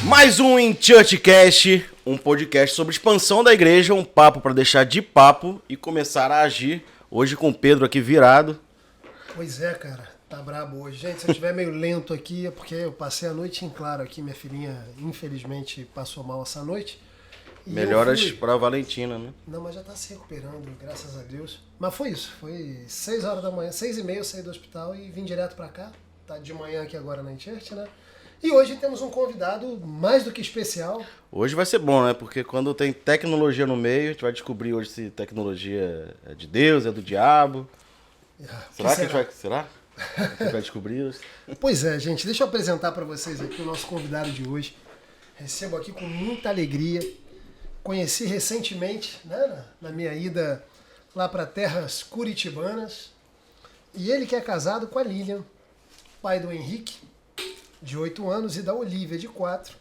Mais um In Churchcast, um podcast sobre expansão da igreja, um papo para deixar de papo e começar a agir. Hoje com o Pedro aqui virado. Pois é, cara, tá brabo hoje. Gente, se eu estiver meio lento aqui é porque eu passei a noite em claro aqui. Minha filhinha, infelizmente, passou mal essa noite. Melhoras pra Valentina, né? Não, mas já tá se recuperando, graças a Deus. Mas foi isso, foi 6 horas da manhã, 6h30 eu saí do hospital e vim direto pra cá. Tá de manhã aqui agora na In Church, né? E hoje temos um convidado mais do que especial. Hoje vai ser bom, né? Porque quando tem tecnologia no meio, a gente vai descobrir hoje se tecnologia é de Deus, é do diabo. Será que a gente vai... Será? A gente vai descobrir hoje? Pois é, gente. Deixa eu apresentar para vocês aqui o nosso convidado de hoje. Recebo aqui com muita alegria. Conheci recentemente, né, na minha ida lá para terras curitibanas. E ele que é casado com a Lilian, pai do Henrique, de 8 anos, e da Olivia, de 4.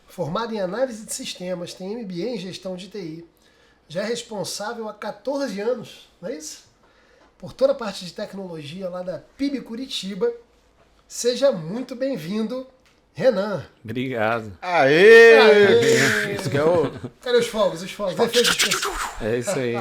Formado em análise de sistemas, tem MBA em gestão de TI. Já é responsável há 14 anos, não é isso? Por toda a parte de tecnologia lá da PIB Curitiba. Seja muito bem-vindo, Renan. Obrigado. Aê! Aê! Isso que é o... Cadê os fogos? É isso aí.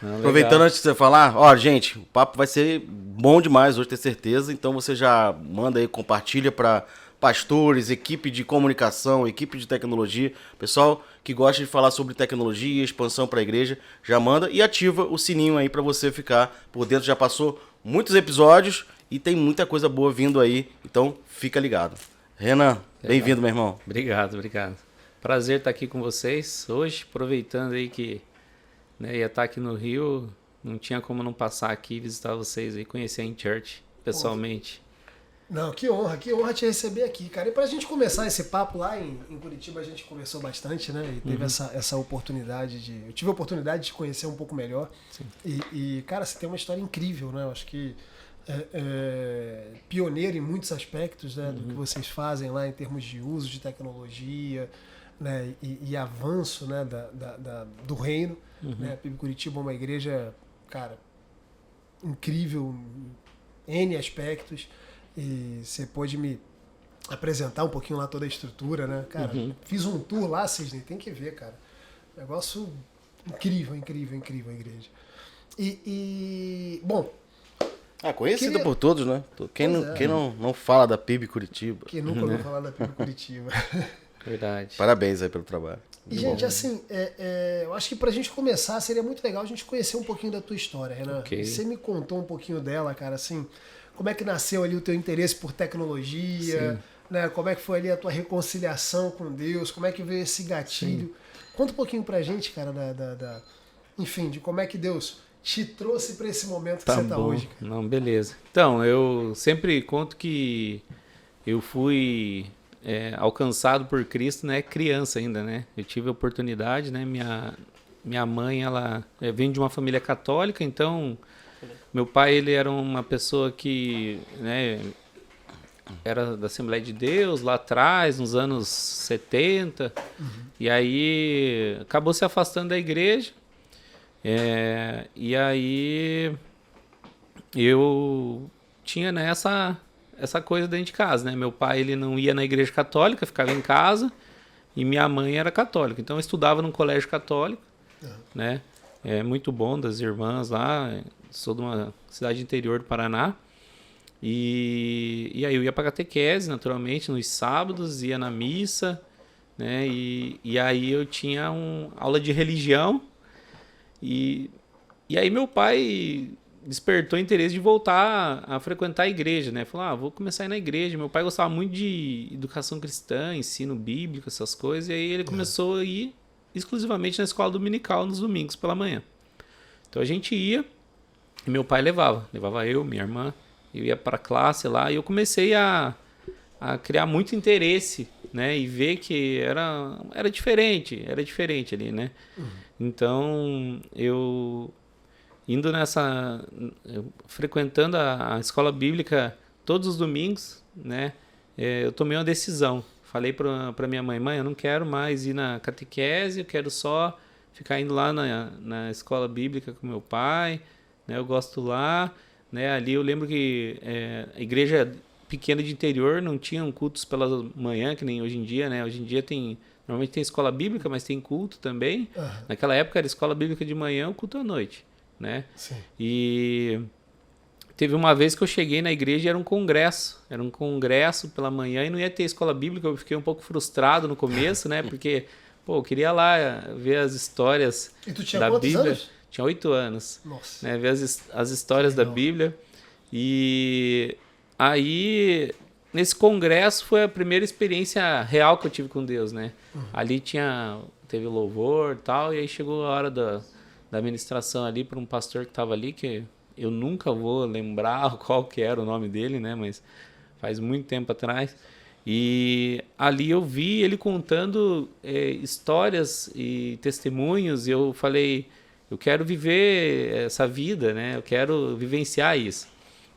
Não, Aproveitando legal. antes de você falar, ó, gente, o papo vai ser bom demais hoje, tenho certeza. Então você já manda aí, compartilha para pastores, equipe de comunicação, equipe de tecnologia, pessoal que gosta de falar sobre tecnologia, expansão para a igreja, já manda e ativa o sininho aí para você ficar por dentro. Já passou muitos episódios e tem muita coisa boa vindo aí, então fica ligado. Renan, bem-vindo, meu irmão. Obrigado. Prazer estar aqui com vocês hoje, aproveitando aí que ia estar aqui no Rio, não tinha como não passar aqui e visitar vocês e conhecer a In Church pessoalmente. Não, que honra te receber aqui, cara. E pra gente começar esse papo lá em Curitiba, a gente conversou bastante, né? E teve essa oportunidade de... Eu tive a oportunidade de conhecer um pouco melhor. Sim. E, cara, você tem uma história incrível, né? Eu acho que pioneiro em muitos aspectos, né? Do que vocês fazem lá em termos de uso de tecnologia, né? E avanço, né? Do reino. Né? A PIB Curitiba é uma igreja, cara, incrível em N aspectos. E você pôde me apresentar um pouquinho lá toda a estrutura, né? Cara, fiz um tour lá, Cisne, tem que ver, cara. Negócio incrível a igreja. Bom... Conhecida por todos, né? Quem não fala da PIB Curitiba? Quem nunca ouviu falar da PIB Curitiba. Verdade. Parabéns aí pelo trabalho. E, gente, assim, eu acho que pra gente começar seria muito legal a gente conhecer um pouquinho da tua história, Renan. Okay. Você me contou um pouquinho dela, cara, assim, como é que nasceu ali o teu interesse por tecnologia, né? Como é que foi ali a tua reconciliação com Deus, como é que veio esse gatilho. Sim. Conta um pouquinho pra gente, cara, enfim, de como é que Deus te trouxe pra esse momento que você tá hoje, cara. Não, beleza. Então, eu sempre conto que eu fui... alcançado por Cristo, né, criança ainda, né? Eu tive a oportunidade, né? Minha mãe, ela vem de uma família católica, então meu pai, ele era uma pessoa que, né, era da Assembleia de Deus lá atrás, nos anos 70, e aí acabou se afastando da igreja, e aí eu tinha, né, essa coisa dentro de casa, né? Meu pai, ele não ia na igreja católica, ficava em casa, e minha mãe era católica. Então eu estudava num colégio católico, né? É muito bom, das irmãs lá. Sou de uma cidade interior do Paraná. E aí eu ia para catequese, naturalmente, nos sábados, ia na missa, né? E aí eu tinha aula de religião. E aí meu pai despertou interesse de voltar a frequentar a igreja, né? Falou, vou começar a ir na igreja. Meu pai gostava muito de educação cristã, ensino bíblico, essas coisas. E aí ele começou a ir exclusivamente na escola dominical nos domingos pela manhã. Então a gente ia e meu pai levava eu, minha irmã. Eu ia para a classe lá e eu comecei a criar muito interesse, né? E ver que era diferente ali, né? Então eu... frequentando a escola bíblica todos os domingos, né? Eu tomei uma decisão. Falei para minha mãe, eu não quero mais ir na catequese, eu quero só ficar indo lá na escola bíblica com meu pai, né? Eu gosto lá, né? Ali eu lembro que a igreja pequena de interior, não tinham cultos pela manhã, que nem hoje em dia, né? Hoje em dia normalmente tem escola bíblica, mas tem culto também. Naquela época era escola bíblica de manhã, o culto à noite, né? Sim. E teve uma vez que eu cheguei na igreja e era um congresso pela manhã e não ia ter escola bíblica. Eu fiquei um pouco frustrado no começo, né? Porque, pô, eu queria lá ver as histórias E tu tinha da quantos Bíblia. anos? Tinha 8 anos. Nossa. Né? Ver as histórias da Bíblia. E aí, nesse congresso foi a primeira experiência real que eu tive com Deus, né? Ali teve louvor e tal, e aí chegou a hora da ministração ali para um pastor que estava ali, que eu nunca vou lembrar qual que era o nome dele, né? Mas faz muito tempo atrás. E ali eu vi ele contando histórias e testemunhos, e eu falei, eu quero viver essa vida, né? Eu quero vivenciar isso,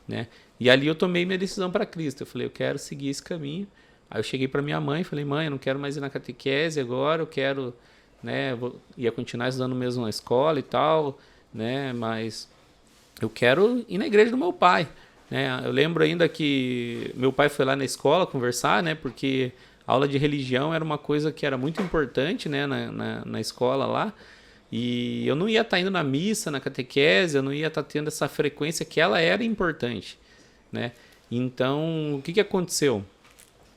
né? E ali eu tomei minha decisão para Cristo. Eu falei, eu quero seguir esse caminho. Aí eu cheguei para minha mãe e falei, mãe, eu não quero mais ir na catequese agora, eu quero, né, ia continuar estudando mesmo na escola e tal, né, mas eu quero ir na igreja do meu pai, né? Eu lembro ainda que meu pai foi lá na escola conversar, né, porque a aula de religião era uma coisa que era muito importante, né, na escola lá. E eu não ia estar indo na missa, na catequese, eu não ia estar tendo essa frequência que ela era importante, né? Então, o que aconteceu?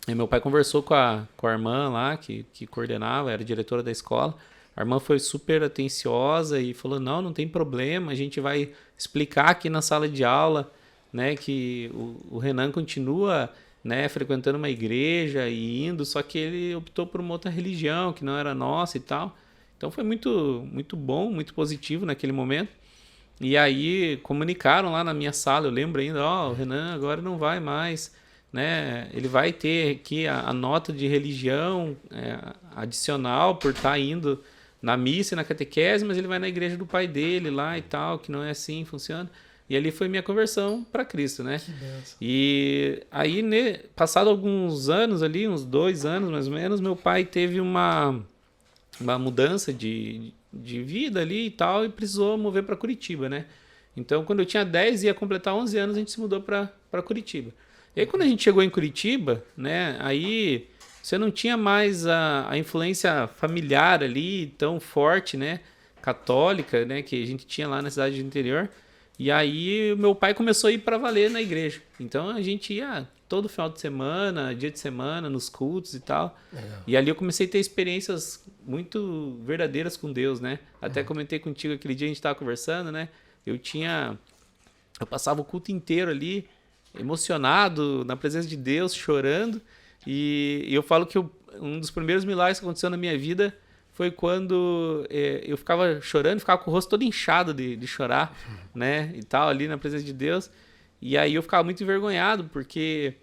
Meu pai conversou com a irmã lá, que coordenava, era diretora da escola. A irmã foi super atenciosa e falou, não tem problema, a gente vai explicar aqui na sala de aula, né, que o Renan continua, né, frequentando uma igreja e indo, só que ele optou por uma outra religião, que não era nossa e tal. Então foi muito, muito bom, muito positivo naquele momento. E aí comunicaram lá na minha sala, eu lembro ainda, o Renan agora não vai mais, né? Ele vai ter aqui a nota de religião adicional por estar indo na missa e na catequese, mas ele vai na igreja do pai dele lá e tal, que não é assim, funciona. E ali foi minha conversão para Cristo, né? Que benção. E aí, passado alguns anos ali, uns 2 anos mais ou menos, meu pai teve uma mudança de vida ali e tal, e precisou mover para Curitiba, né? Então, quando eu tinha 10 e ia completar 11 anos, a gente se mudou para Curitiba. E aí, quando a gente chegou em Curitiba, né, aí você não tinha mais a influência familiar ali tão forte, né, católica, né, que a gente tinha lá na cidade do interior. E aí, meu pai começou a ir para valer na igreja. Então, a gente ia todo final de semana, dia de semana, nos cultos e tal. Legal. E ali eu comecei a ter experiências muito verdadeiras com Deus, né? Até comentei contigo aquele dia, a gente estava conversando, né? Eu passava o culto inteiro ali, emocionado, na presença de Deus, chorando. E eu falo que um dos primeiros milagres que aconteceu na minha vida foi quando eu ficava chorando, ficava com o rosto todo inchado de chorar, né? E tal, ali na presença de Deus. E aí eu ficava muito envergonhado, porque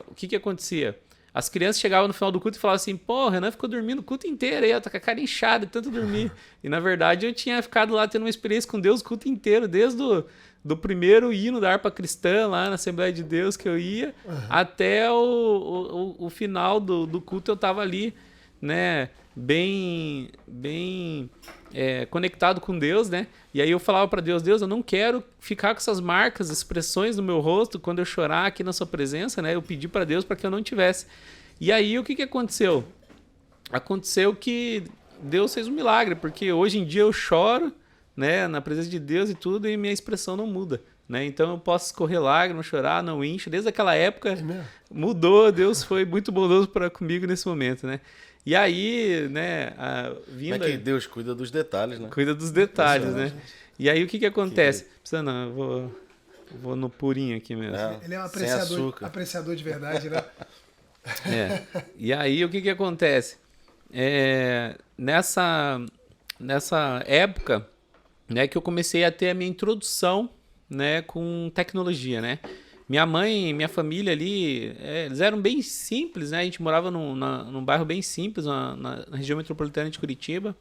o que acontecia? As crianças chegavam no final do culto e falavam assim, pô, o Renan ficou dormindo o culto inteiro aí, ó, tá com a cara inchada de tanto dormir. E na verdade eu tinha ficado lá tendo uma experiência com Deus o culto inteiro, desde do primeiro hino da harpa cristã lá na Assembleia de Deus que eu ia, até o final do culto eu tava ali, né, bem conectado com Deus, né? E aí eu falava para Deus, eu não quero ficar com essas marcas, expressões no meu rosto quando eu chorar aqui na sua presença, né? Eu pedi para Deus para que eu não tivesse. E aí o que aconteceu? Aconteceu que Deus fez um milagre, porque hoje em dia eu choro, né, na presença de Deus e tudo, e minha expressão não muda, né? Então eu posso escorrer lágrimas, chorar, não incho. Desde aquela época mudou, Deus foi muito bondoso comigo nesse momento, né? E aí, né, Como é que Deus cuida dos detalhes, né? Cuida dos detalhes, né? E aí o que acontece? Precisa não, eu vou no purinho aqui mesmo. Ele é um sem açúcar. apreciador de verdade, né? E aí o que acontece? Nessa época, né, que eu comecei a ter a minha introdução, né, com tecnologia, né? Minha mãe e minha família ali, eles eram bem simples, né? A gente morava num bairro bem simples, na região metropolitana de Curitiba.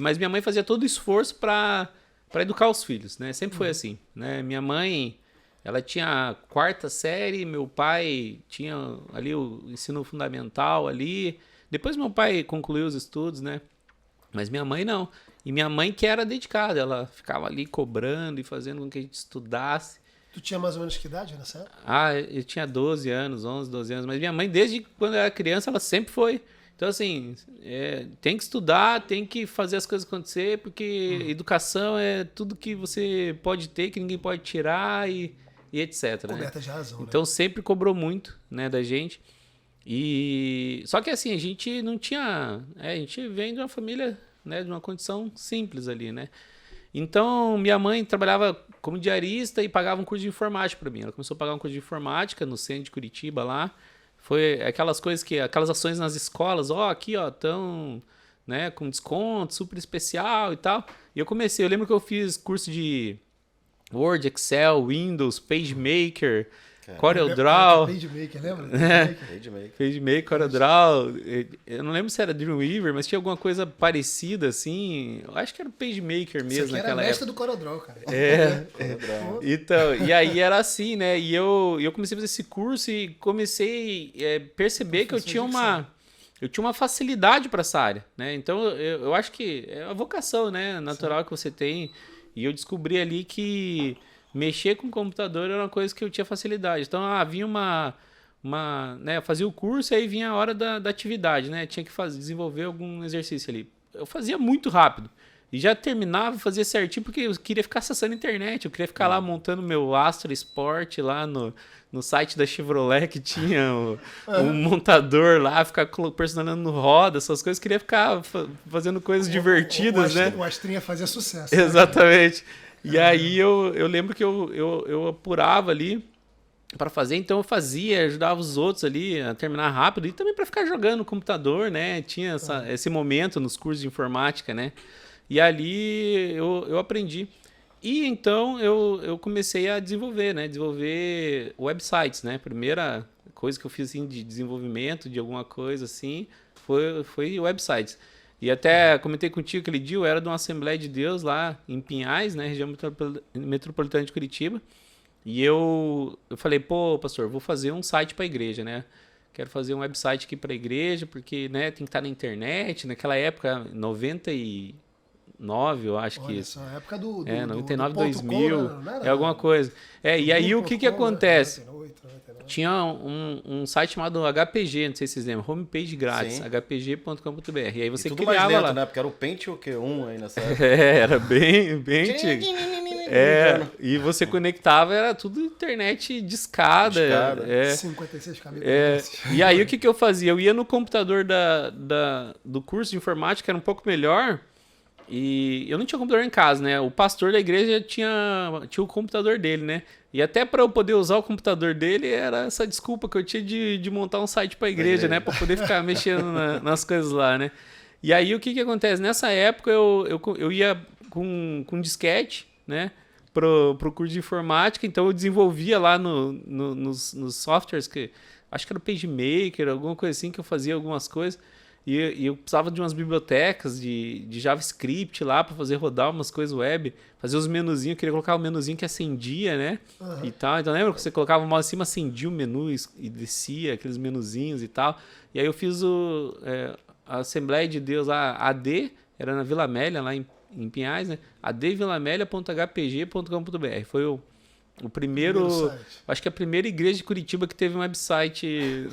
Mas minha mãe fazia todo o esforço para educar os filhos, né? Sempre foi assim, né? Minha mãe, ela tinha a 4ª série, meu pai tinha ali o ensino fundamental ali. Depois meu pai concluiu os estudos, né? Mas minha mãe não. E minha mãe que era dedicada, ela ficava ali cobrando e fazendo com que a gente estudasse. Tu tinha mais ou menos que idade nessa época? Ah, eu tinha 12 anos, 11, 12 anos, mas minha mãe, desde quando eu era criança, ela sempre foi. Então, assim, tem que estudar, tem que fazer as coisas acontecer, porque educação é tudo que você pode ter, que ninguém pode tirar e etc. Coberta de razão, né? Então, sempre cobrou muito, né, da gente. E só que, assim, a gente não tinha... a gente vem de uma família, né, de uma condição simples ali, né? Então, minha mãe trabalhava como diarista e pagava um curso de informática para mim. Ela começou a pagar um curso de informática no centro de Curitiba lá. Foi aquelas coisas aquelas ações nas escolas, aqui, tão, né, com desconto, super especial e tal. E eu lembro que eu fiz curso de Word, Excel, Windows, PageMaker, CorelDRAW. PageMaker, lembra? PageMaker, CorelDRAW. Eu não lembro se era Dreamweaver, mas tinha alguma coisa parecida, assim. Eu acho que era o PageMaker mesmo naquela época. Era mestre do CorelDRAW, cara. Então, e aí era assim, né? E eu comecei a fazer esse curso e comecei a perceber que eu tinha uma facilidade para essa área, né? Então, eu acho que é a vocação, né, natural que você tem. E eu descobri ali que mexer com o computador era uma coisa que eu tinha facilidade. Então, vinha né, eu fazia o curso e aí vinha a hora da atividade, né? Tinha que desenvolver algum exercício ali. Eu fazia muito rápido. E já terminava, fazia certinho, porque eu queria ficar acessando a internet. Eu queria ficar lá montando meu Astra Sport lá no site da Chevrolet, que tinha um montador lá, ficar personalizando roda, essas coisas. Eu queria ficar fazendo coisas divertidas, né? O Astrinha fazia sucesso. Exatamente. E aí eu lembro que eu apurava ali para fazer, então eu fazia, ajudava os outros ali a terminar rápido e também para ficar jogando no computador, né? Tinha esse momento nos cursos de informática, né? E ali eu aprendi. E então eu comecei a desenvolver, né? Desenvolver websites, né? Primeira coisa que eu fiz assim, de desenvolvimento de alguma coisa assim foi websites. E até comentei contigo aquele dia, eu era de uma Assembleia de Deus lá em Pinhais, né? Região metropolitana de Curitiba. E eu falei, pô, pastor, vou fazer um site para a igreja, né? Quero fazer um website aqui para a igreja, porque, né, tem que estar na internet. Naquela época, 99, eu acho. Olha que isso. Só, a época do 99, do 2000, .com, não era, é alguma coisa. E aí o que acontece? 98. Tinha um site chamado HPG, não sei se vocês lembram, homepage grátis, Sim. hpg.com.br. E aí você tudo criava mais lento, lá. né? Porque era o Paint o quê? 1 aí nessa época. Era bem antigo. E você conectava, era tudo internet discada. 56 kb. E aí o que eu fazia? Eu ia no computador do curso de informática, que era um pouco melhor, e eu não tinha computador em casa, né? O pastor da igreja tinha o computador dele, né? E até para eu poder usar o computador dele, era essa desculpa que eu tinha de montar um site para a igreja, né? Para poder ficar mexendo nas coisas lá, né? E aí o que acontece? Nessa época eu ia com disquete, né? Pro curso de informática, então eu desenvolvia lá nos softwares, que acho que era o PageMaker, alguma coisa assim, que eu fazia algumas coisas. E eu precisava de umas bibliotecas de JavaScript lá para fazer rodar umas coisas web, fazer os menuzinhos, eu queria colocar o menuzinho que acendia, né? E tal. Então lembra que você colocava o mouse em cima, acendia o menu e descia aqueles menuzinhos e tal. E aí eu fiz a Assembleia de Deus, a AD, era na Vila Amélia, lá em Pinhais, né? advilamelia.hpg.com.br. Foi o primeiro, acho que a primeira igreja de Curitiba que teve um website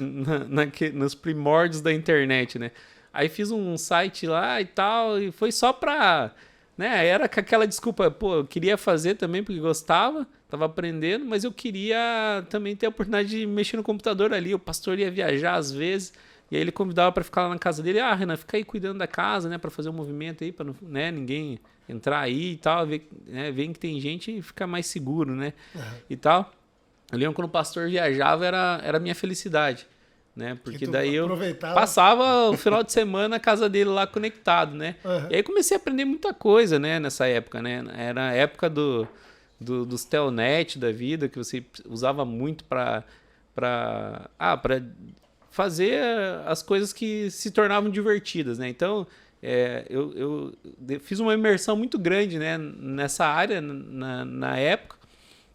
nos primórdios da internet, né? Aí fiz um site lá e tal, e foi só pra, né? Era com aquela desculpa, pô, eu queria fazer também porque gostava, tava aprendendo, mas eu queria também ter a oportunidade de mexer no computador ali. O pastor ia viajar às vezes, e aí ele convidava para ficar lá na casa dele. Renan, fica aí cuidando da casa, né? Para fazer um movimento aí, para, né, ninguém entrar aí e tal, ver que tem gente e ficar mais seguro, né? E tal. Eu lembro quando o pastor viajava, era a minha felicidade, né? Porque daí eu passava o final de semana na casa dele lá conectado, né? E aí comecei a aprender muita coisa, né? Nessa época, né? Era a época dos telnet da vida, que você usava muito para fazer as coisas que se tornavam divertidas, né? Então, eu fiz uma imersão muito grande, né, nessa área na época,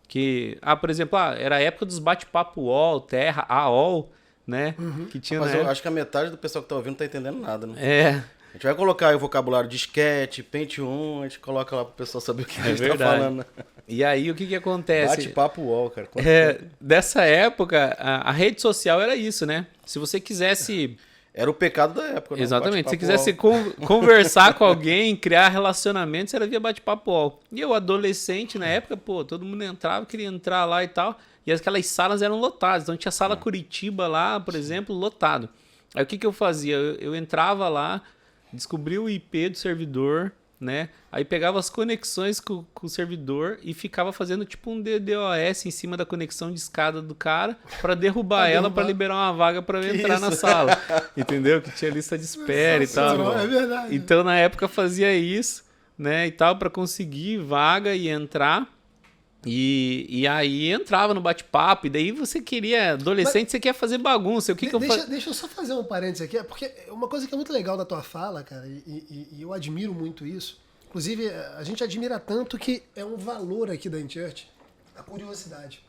que, por exemplo, era a época dos bate-papo UOL, Terra, AOL, né? Que tinha. Mas eu acho que a metade do pessoal que tá ouvindo não tá entendendo nada, né? É. A gente vai colocar aí o vocabulário disquete, Paint 1, a gente coloca lá pro pessoal saber o que a gente tá falando. E aí, o que que acontece? Bate-papo UOL, cara. Dessa época, a rede social era isso, né? Se você quisesse... Era o pecado da época, né? Exatamente. Se Bate-papo quisesse UOL. conversar com alguém, criar relacionamentos, era via bate-papo UOL. E eu, adolescente, na época, pô, todo mundo entrava, queria entrar lá e tal. E aquelas salas eram lotadas. Então tinha sala Curitiba lá, por exemplo, lotado. Aí o que que eu fazia? Eu entrava lá, descobria o IP do servidor, né? Aí pegava as conexões com o servidor e ficava fazendo tipo um DDoS em cima da conexão de escada do cara para derrubar ela, para liberar uma vaga para eu entrar na sala. Entendeu? Que tinha lista de espera e tal. É verdade. Então na época fazia isso, né? E tal, para conseguir vaga e entrar. E aí entrava no bate-papo, e daí você queria, adolescente, você quer fazer bagunça. O que que eu faço? Deixa eu só fazer um parênteses aqui, porque uma coisa que é muito legal da tua fala, cara, e eu admiro muito isso. Inclusive, a gente admira tanto que é um valor aqui da InChurch, a curiosidade.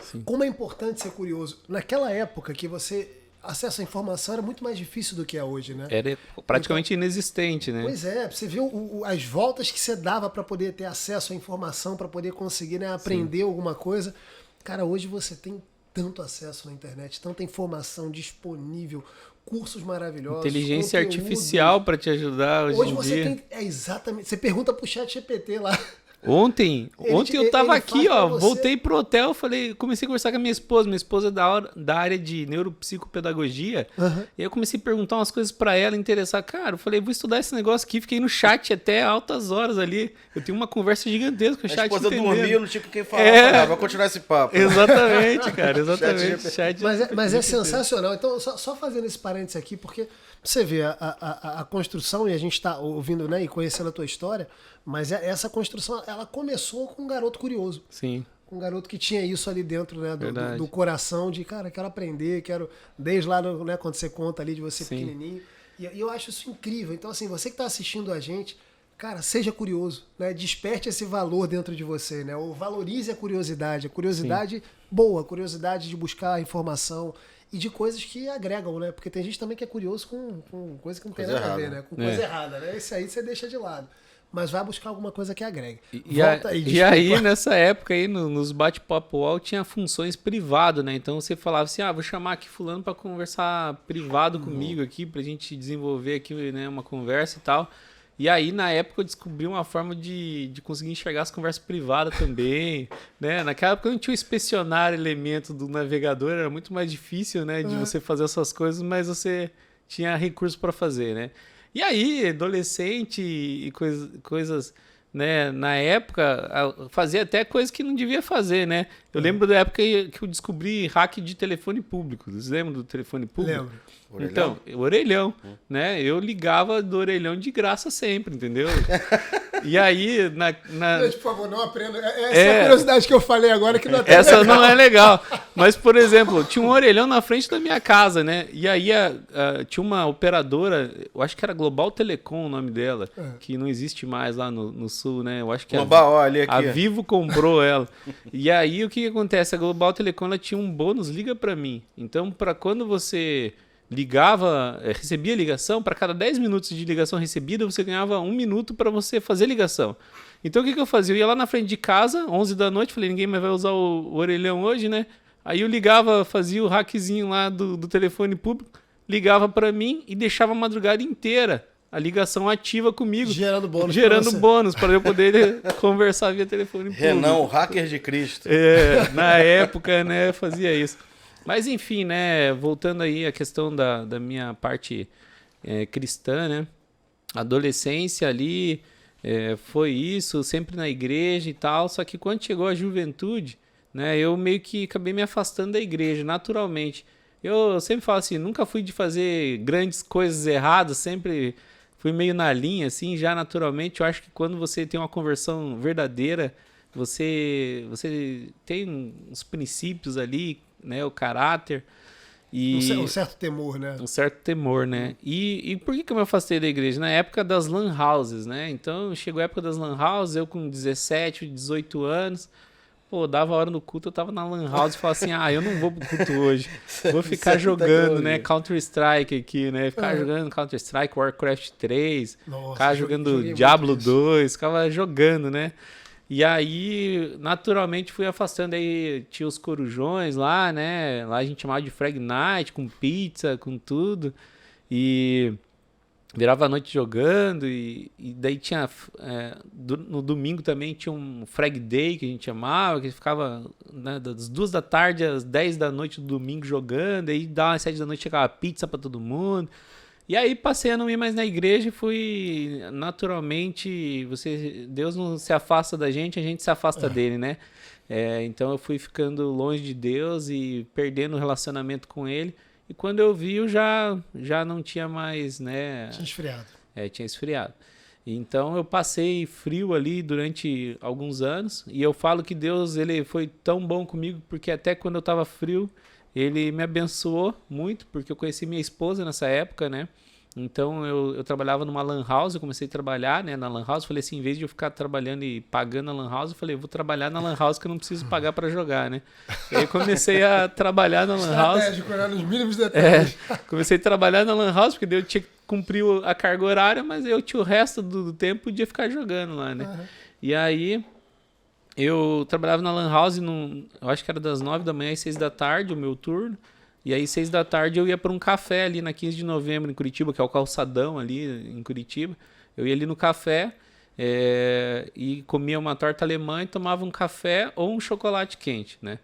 Sim. Como é importante ser curioso. Naquela época que você acesso à informação era muito mais difícil do que é hoje, né? Era praticamente inexistente, né? Pois é, você viu as voltas que você dava para poder ter acesso à informação, para poder conseguir, né, aprender alguma coisa. Cara, hoje você tem tanto acesso na internet, tanta informação disponível, cursos maravilhosos. Inteligência conteúdo. artificial para te ajudar hoje em você dia. tem. Exatamente. Você pergunta pro chat GPT lá. Ontem eu tava aqui, ó, você... voltei pro hotel, comecei a conversar com a minha esposa é da área de neuropsicopedagogia, e aí eu comecei a perguntar umas coisas pra ela, interessar, cara, eu falei, vou estudar esse negócio aqui, fiquei no chat até altas horas ali, eu tenho uma conversa gigantesca com o chat. A esposa entendendo. dormia, não tinha com quem falar, vai continuar esse papo. Exatamente, cara, exatamente. Mas é sensacional, então só fazendo esse parênteses aqui, porque você vê a construção, e a gente tá ouvindo, né, e conhecendo a tua história, mas essa construção, ela começou com um garoto curioso. Sim. Um garoto que tinha isso ali dentro, né, do coração, de, cara, quero aprender, desde lá, né, quando você conta ali de você pequenininho. E eu acho isso incrível. Então, assim, você que está assistindo a gente, cara, seja curioso, né, desperte esse valor dentro de você, né, ou valorize a curiosidade boa, a curiosidade de buscar informação e de coisas que agregam, né, porque tem gente também que é curioso com coisa que não tem nada a ver, né, com coisa errada, né, esse aí você deixa de lado. Mas vai buscar alguma coisa que agregue. E aí, nessa época, aí, nos bate-papo UOL, tinha funções privadas, né? Então você falava assim, vou chamar aqui fulano para conversar privado comigo aqui, pra gente desenvolver aqui, né, uma conversa e tal. E aí, na época, eu descobri uma forma de conseguir enxergar as conversas privadas também, né? Naquela época, eu não tinha o inspecionar elemento do navegador, era muito mais difícil, né, de você fazer essas coisas, mas você tinha recurso para fazer, né? E aí, adolescente e coisas, né, na época, fazia até coisas que não devia fazer, né? Eu lembro da época que eu descobri hack de telefone público. Vocês lembram do telefone público? Lembro. Então, orelhão, né? Eu ligava do orelhão de graça sempre, entendeu? E aí, Por favor, não aprenda. Essa é a curiosidade que eu falei agora, que não é tão essa legal. não é legal. Mas, por exemplo, tinha um orelhão na frente da minha casa, né? E aí tinha uma operadora, eu acho que era Global Telecom o nome dela, que não existe mais lá no sul, né? Eu acho que Global, olha aqui. A Vivo comprou ela. E aí, o que acontece? A Global Telecom, ela tinha um bônus, liga pra mim. Então, para quando você recebia ligação, para cada 10 minutos de ligação recebida, você ganhava 1 minuto para você fazer ligação. Então o que eu fazia? Eu ia lá na frente de casa, 11 da noite, falei, ninguém mais vai usar o orelhão hoje, né? Aí eu ligava, fazia o hackzinho lá do telefone público, ligava para mim e deixava a madrugada inteira a ligação ativa comigo. Gerando bônus para eu poder conversar via telefone público. Renan, o hacker de Cristo. Na época, né, fazia isso. Mas enfim, né, voltando aí à questão da minha parte cristã, né, adolescência ali foi isso, sempre na igreja e tal, só que quando chegou a juventude, né, eu meio que acabei me afastando da igreja, naturalmente. Eu sempre falo assim, nunca fui de fazer grandes coisas erradas, sempre fui meio na linha, assim, já naturalmente. Eu acho que quando você tem uma conversão verdadeira, você tem uns princípios ali, né, o caráter e um certo temor, né? Um certo temor, né? E por que eu me afastei da igreja? Na época das lan houses, né? Então chegou a época das lan houses, eu com 17, 18 anos, pô, dava hora no culto, eu tava na lan house e falava assim, eu não vou pro culto hoje, vou ficar jogando, né, Counter-Strike aqui, né, ficar jogando Counter-Strike, Warcraft 3, ficar jogando Diablo 2, ficava jogando, né? E aí, naturalmente, fui afastando. Aí tinha os corujões lá, né? Lá a gente chamava de Frag Night, com pizza, com tudo. E virava a noite jogando. E daí tinha... no domingo também tinha um Frag Day, que a gente chamava, que ficava, né, das 2 da tarde às 10 da noite do domingo jogando. Aí dava às 7 da noite, chegava pizza pra todo mundo. E aí passei a não ir mais na igreja e fui, naturalmente, Deus não se afasta da gente, a gente se afasta dele, né? Então eu fui ficando longe de Deus e perdendo o relacionamento com ele. E quando eu vi, eu já não tinha mais, né? Tinha esfriado. Tinha esfriado. Então eu passei frio ali durante alguns anos. E eu falo que Deus, ele foi tão bom comigo, porque até quando eu estava frio, ele me abençoou muito, porque eu conheci minha esposa nessa época, né? Então eu trabalhava numa lan house, eu comecei a trabalhar, né, na lan house. Falei assim, em vez de eu ficar trabalhando e pagando na lan house, eu falei, eu vou trabalhar na lan house que eu não preciso pagar para jogar, né? E aí comecei a trabalhar na lan house. Estratégico, olhar nos mínimos detalhes. Comecei a trabalhar na lan house, porque daí eu tinha que cumprir a carga horária, mas eu tinha o resto do tempo, podia ficar jogando lá, né? Uhum. E aí eu trabalhava na lan house, eu acho que era das 9 da manhã às 6 da tarde, o meu turno. E aí, 6 da tarde, eu ia para um café ali na 15 de novembro, em Curitiba, que é o calçadão ali em Curitiba. Eu ia ali no café e comia uma torta alemã e tomava um café ou um chocolate quente, né?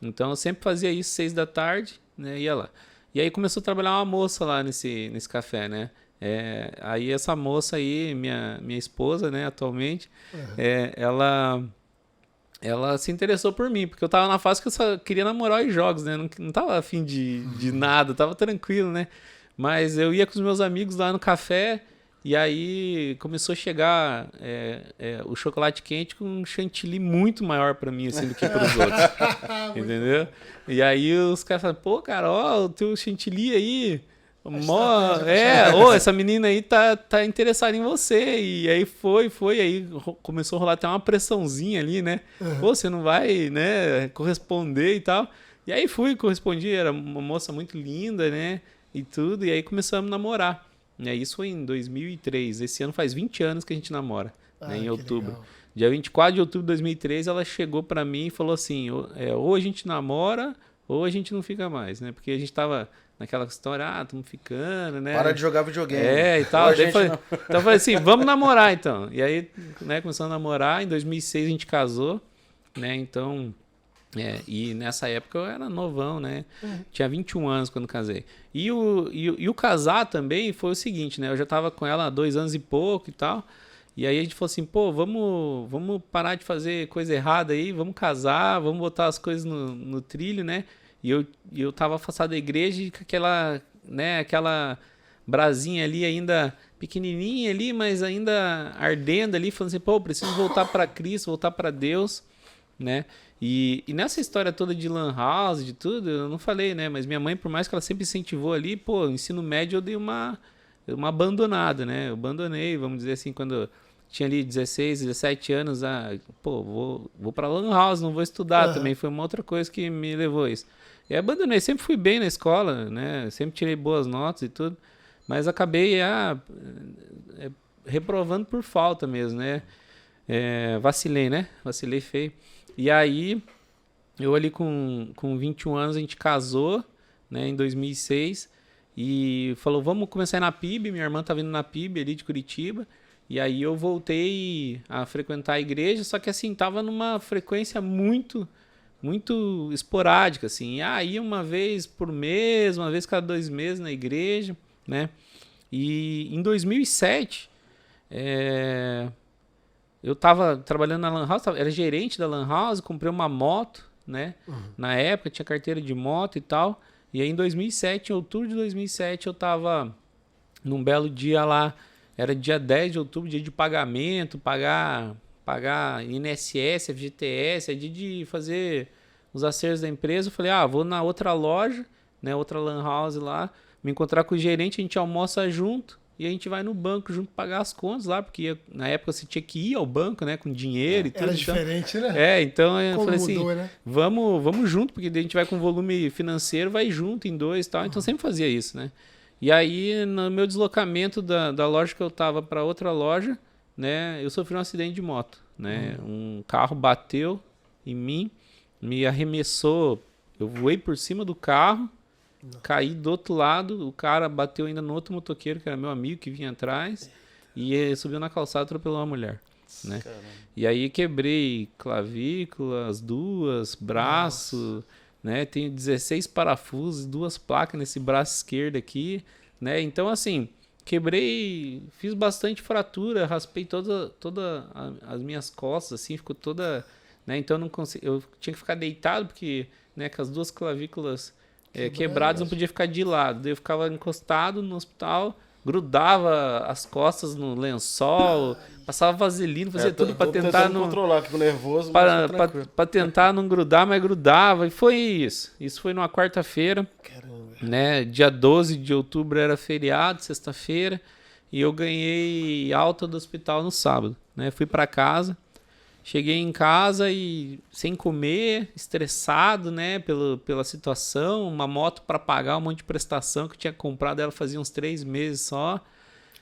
Então, eu sempre fazia isso 6 da tarde, né? Ia lá. E aí, começou a trabalhar uma moça lá nesse café, né? Aí, essa moça aí, minha esposa, né, atualmente, ela se interessou por mim, porque eu tava na fase que eu só queria namorar os jogos, né? Não tava afim de nada, tava tranquilo, né? Mas eu ia com os meus amigos lá no café e aí começou a chegar o chocolate quente com um chantilly muito maior pra mim, assim, do que pros outros. Entendeu? E aí os caras falaram, pô, cara, ó, o teu chantilly aí... essa menina aí tá interessada em você. E aí foi, aí começou a rolar até uma pressãozinha ali, né? Pô, você não vai, né, corresponder e tal. E aí correspondi, era uma moça muito linda, né, e tudo. E aí começamos a namorar. E aí isso foi em 2003. Esse ano faz 20 anos que a gente namora, né, em outubro. Legal. Dia 24 de outubro de 2003, ela chegou pra mim e falou assim, ou a gente namora, ou a gente não fica mais, né? Porque a gente tava... naquela história, estamos ficando, né? Para de jogar videogame. E tal. Então eu falei assim, vamos namorar então. E aí, né, começamos a namorar. Em 2006 a gente casou, né? Então, e nessa época eu era novão, né? Tinha 21 anos quando casei. E o casar também foi o seguinte, né? Eu já tava com ela há 2 anos e pouco e tal. E aí a gente falou assim, pô, vamos parar de fazer coisa errada aí, vamos casar, vamos botar as coisas no trilho, né? E eu tava afastado da igreja e com aquela brasinha ali ainda pequenininha ali, mas ainda ardendo ali, falando assim, pô, preciso voltar para Cristo, voltar para Deus, né? E nessa história toda de lan house, de tudo, eu não falei, né? Mas minha mãe, por mais que ela sempre incentivou ali, pô, ensino médio eu dei uma abandonada, né? Eu abandonei, vamos dizer assim, quando tinha ali 16, 17 anos, vou pra lan house, não vou estudar também, foi uma outra coisa que me levou a isso. E abandonei, sempre fui bem na escola, né? Sempre tirei boas notas e tudo, mas acabei reprovando por falta mesmo, né? Vacilei, né? Vacilei feio. E aí, eu ali com 21 anos, a gente casou, né? Em 2006, e falou, vamos começar a ir na PIB, minha irmã tá vindo na PIB ali de Curitiba, e aí eu voltei a frequentar a igreja, só que assim, tava numa frequência muito esporádica, assim. Ia uma vez por mês, uma vez cada 2 meses na igreja, né? E em 2007, eu tava trabalhando na lan house, era gerente da lan house, comprei uma moto, né? Na época tinha carteira de moto e tal. E aí em 2007, em outubro de 2007, eu tava num belo dia lá, era dia 10 de outubro, dia de pagamento, pagar INSS, FGTS, é dia de fazer os acertos da empresa. Eu falei, vou na outra loja, né, outra lan house lá, me encontrar com o gerente, a gente almoça junto e a gente vai no banco junto pagar as contas lá, porque na época você tinha que ir ao banco, né, com dinheiro e tudo. Era diferente, né? Então eu falei mudou, assim, né? vamos junto, porque daí a gente vai com volume financeiro, vai junto em 2 e tal. Então sempre fazia isso, né? E aí, no meu deslocamento da loja que eu tava para outra loja, né, eu sofri um acidente de moto, né? Um carro bateu em mim, me arremessou, eu voei por cima do carro, caí do outro lado, o cara bateu ainda no outro motoqueiro, que era meu amigo, que vinha atrás, e ele subiu na calçada e atropelou uma mulher, né? E aí quebrei clavícula, as duas, braço, né? Tenho 16 parafusos, 2 placas nesse braço esquerdo aqui, né? Então, assim, quebrei, fiz bastante fratura, raspei toda as minhas costas, assim, ficou toda, né? Então não consegui, eu tinha que ficar deitado porque, né, com as 2 clavículas quebradas, não podia ficar de lado. Daí eu ficava encostado no hospital, grudava as costas no lençol, passava vaselina, fazia tudo para tentar não controlar, fico nervoso, para tentar não grudar, mas grudava, e foi isso. Isso foi numa quarta-feira. Caramba. Né? Dia 12 de outubro era feriado, sexta-feira, e eu ganhei alta do hospital no sábado, né? Fui para casa, cheguei em casa e sem comer, estressado, né, pela situação, uma moto para pagar, um monte de prestação que eu tinha comprado, ela fazia uns 3 meses só.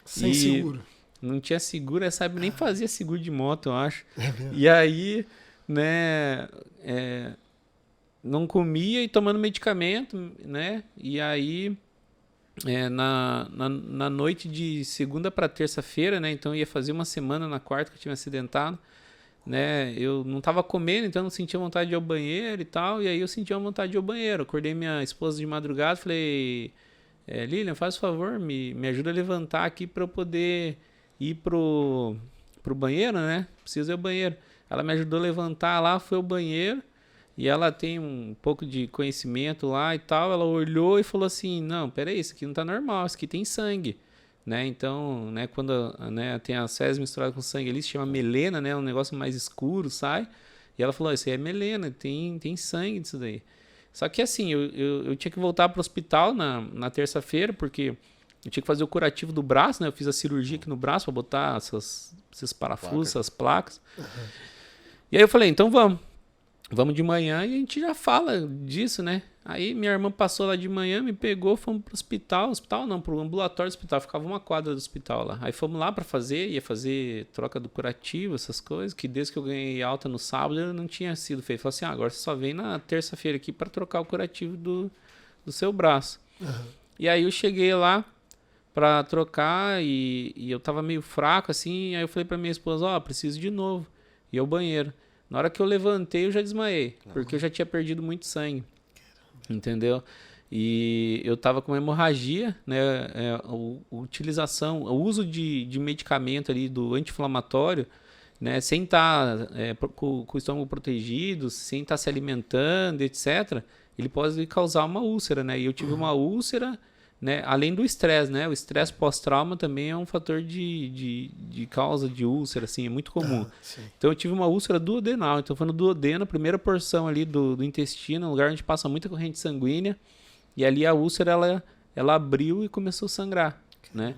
Sem seguro. Não tinha seguro, sabe, nem fazia seguro de moto, eu acho. Mesmo? E aí, né, não comia e tomando medicamento, né? E aí, na noite de segunda para terça-feira, né? Então eu ia fazer uma semana na quarta que eu tinha acidentado, né? Eu não tava comendo, então não sentia vontade de ir ao banheiro e tal. E aí eu sentia vontade de ir ao banheiro. Acordei minha esposa de madrugada, falei: Lilian, faz favor, me ajuda a levantar aqui para eu poder ir pro banheiro, né? Preciso ir ao banheiro. Ela me ajudou a levantar lá, foi ao banheiro. E ela tem um pouco de conhecimento lá e tal. Ela olhou e falou assim: não, peraí, isso aqui não tá normal, isso aqui tem sangue, né? Então, né, quando, né, tem as fezes misturadas com sangue ali, se chama melena, né? Um negócio mais escuro, sai. E ela falou: isso aí é melena, tem sangue disso daí. Só que assim, eu tinha que voltar pro hospital na terça-feira, porque eu tinha que fazer o curativo do braço, né? Eu fiz a cirurgia aqui no braço para botar esses parafusos, essas placas. E aí eu falei: então vamos de manhã e a gente já fala disso, né? Aí minha irmã passou lá de manhã, me pegou, fomos pro hospital não, pro ambulatório do hospital, ficava uma quadra do hospital lá. Aí fomos lá pra ia fazer troca do curativo, essas coisas, que desde que eu ganhei alta no sábado eu não tinha sido feito. Falei assim: agora você só vem na terça-feira aqui pra trocar o curativo do seu braço. E aí eu cheguei lá pra trocar e eu tava meio fraco assim, aí eu falei pra minha esposa: preciso de novo. E ao banheiro. Na hora que eu levantei, eu já desmaiei, porque eu já tinha perdido muito sangue. Entendeu? E eu tava com uma hemorragia, né? O uso de medicamento ali do anti-inflamatório, né? Sem estar com o estômago protegido, sem estar se alimentando, etc., ele pode causar uma úlcera, né? E eu tive uma úlcera, né? Além do estresse, né? O estresse pós-trauma também é um fator de causa de úlcera, assim, é muito comum. Então eu tive uma úlcera duodenal, então foi no duodeno, a primeira porção ali do intestino, um lugar onde passa muita corrente sanguínea, e ali a úlcera, ela abriu e começou a sangrar, né?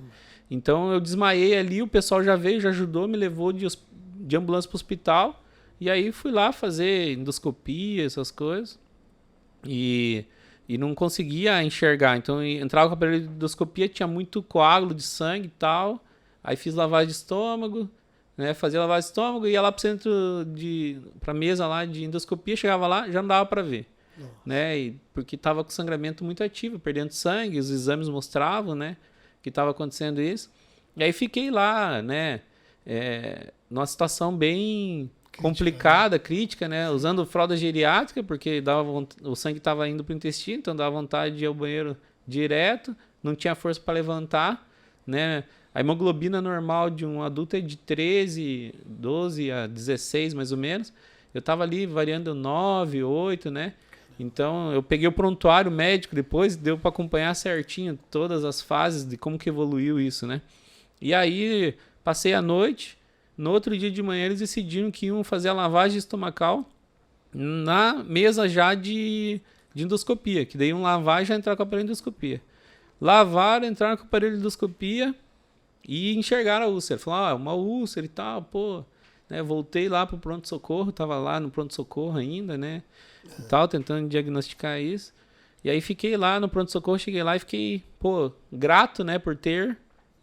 Então eu desmaiei ali, o pessoal já veio, já ajudou, me levou de ambulância para o hospital, e aí fui lá fazer endoscopia, essas coisas, e não conseguia enxergar. Então entrava com a aparelho de endoscopia, tinha muito coágulo de sangue e tal. Aí fiz lavagem de estômago, né? Fazia lavagem de estômago, ia lá pro centro pra mesa lá de endoscopia, chegava lá, já não dava para ver. Né? Porque tava com sangramento muito ativo, perdendo sangue, os exames mostravam, né, que tava acontecendo isso. E aí fiquei lá, né, numa situação bem complicada, crítica, né? Usando fralda geriátrica, porque o sangue estava indo para o intestino, então dava vontade de ir ao banheiro direto, não tinha força para levantar, né? A hemoglobina normal de um adulto é de 12 a 16, mais ou menos. Eu estava ali variando 9, 8, né? Então eu peguei o prontuário médico depois, deu para acompanhar certinho todas as fases de como que evoluiu isso, né? E aí passei a noite. No outro dia de manhã eles decidiram que iam fazer a lavagem estomacal na mesa já de endoscopia, que daí iam lavar e já entrar com o aparelho de endoscopia. Lavaram, entraram com o aparelho de endoscopia e enxergaram a úlcera. Falaram: uma úlcera e tal, pô. Né, voltei lá pro pronto-socorro, tava lá no pronto-socorro ainda, né? E tal, tentando diagnosticar isso. E aí fiquei lá no pronto-socorro, cheguei lá e fiquei, pô, grato, né, por ter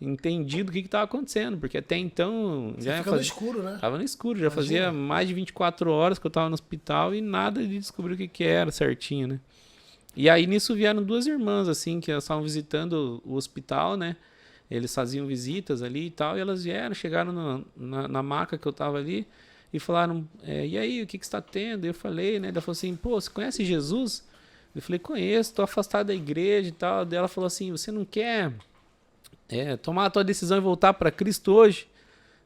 entendido o que estava acontecendo, porque até então... Você fica no escuro, né? Tava no escuro, já fazia mais de 24 horas que eu tava no hospital e nada de descobrir o que era certinho, né? E aí nisso vieram 2 irmãs, assim, que elas estavam visitando o hospital, né? Eles faziam visitas ali e tal, e elas vieram, chegaram na maca que eu tava ali e falaram, e aí, o que você tá tendo? Eu falei, né? Ela falou assim, pô, você conhece Jesus? Eu falei, conheço, tô afastado da igreja e tal. Daí ela falou assim, você não quer tomar a tua decisão e voltar para Cristo hoje?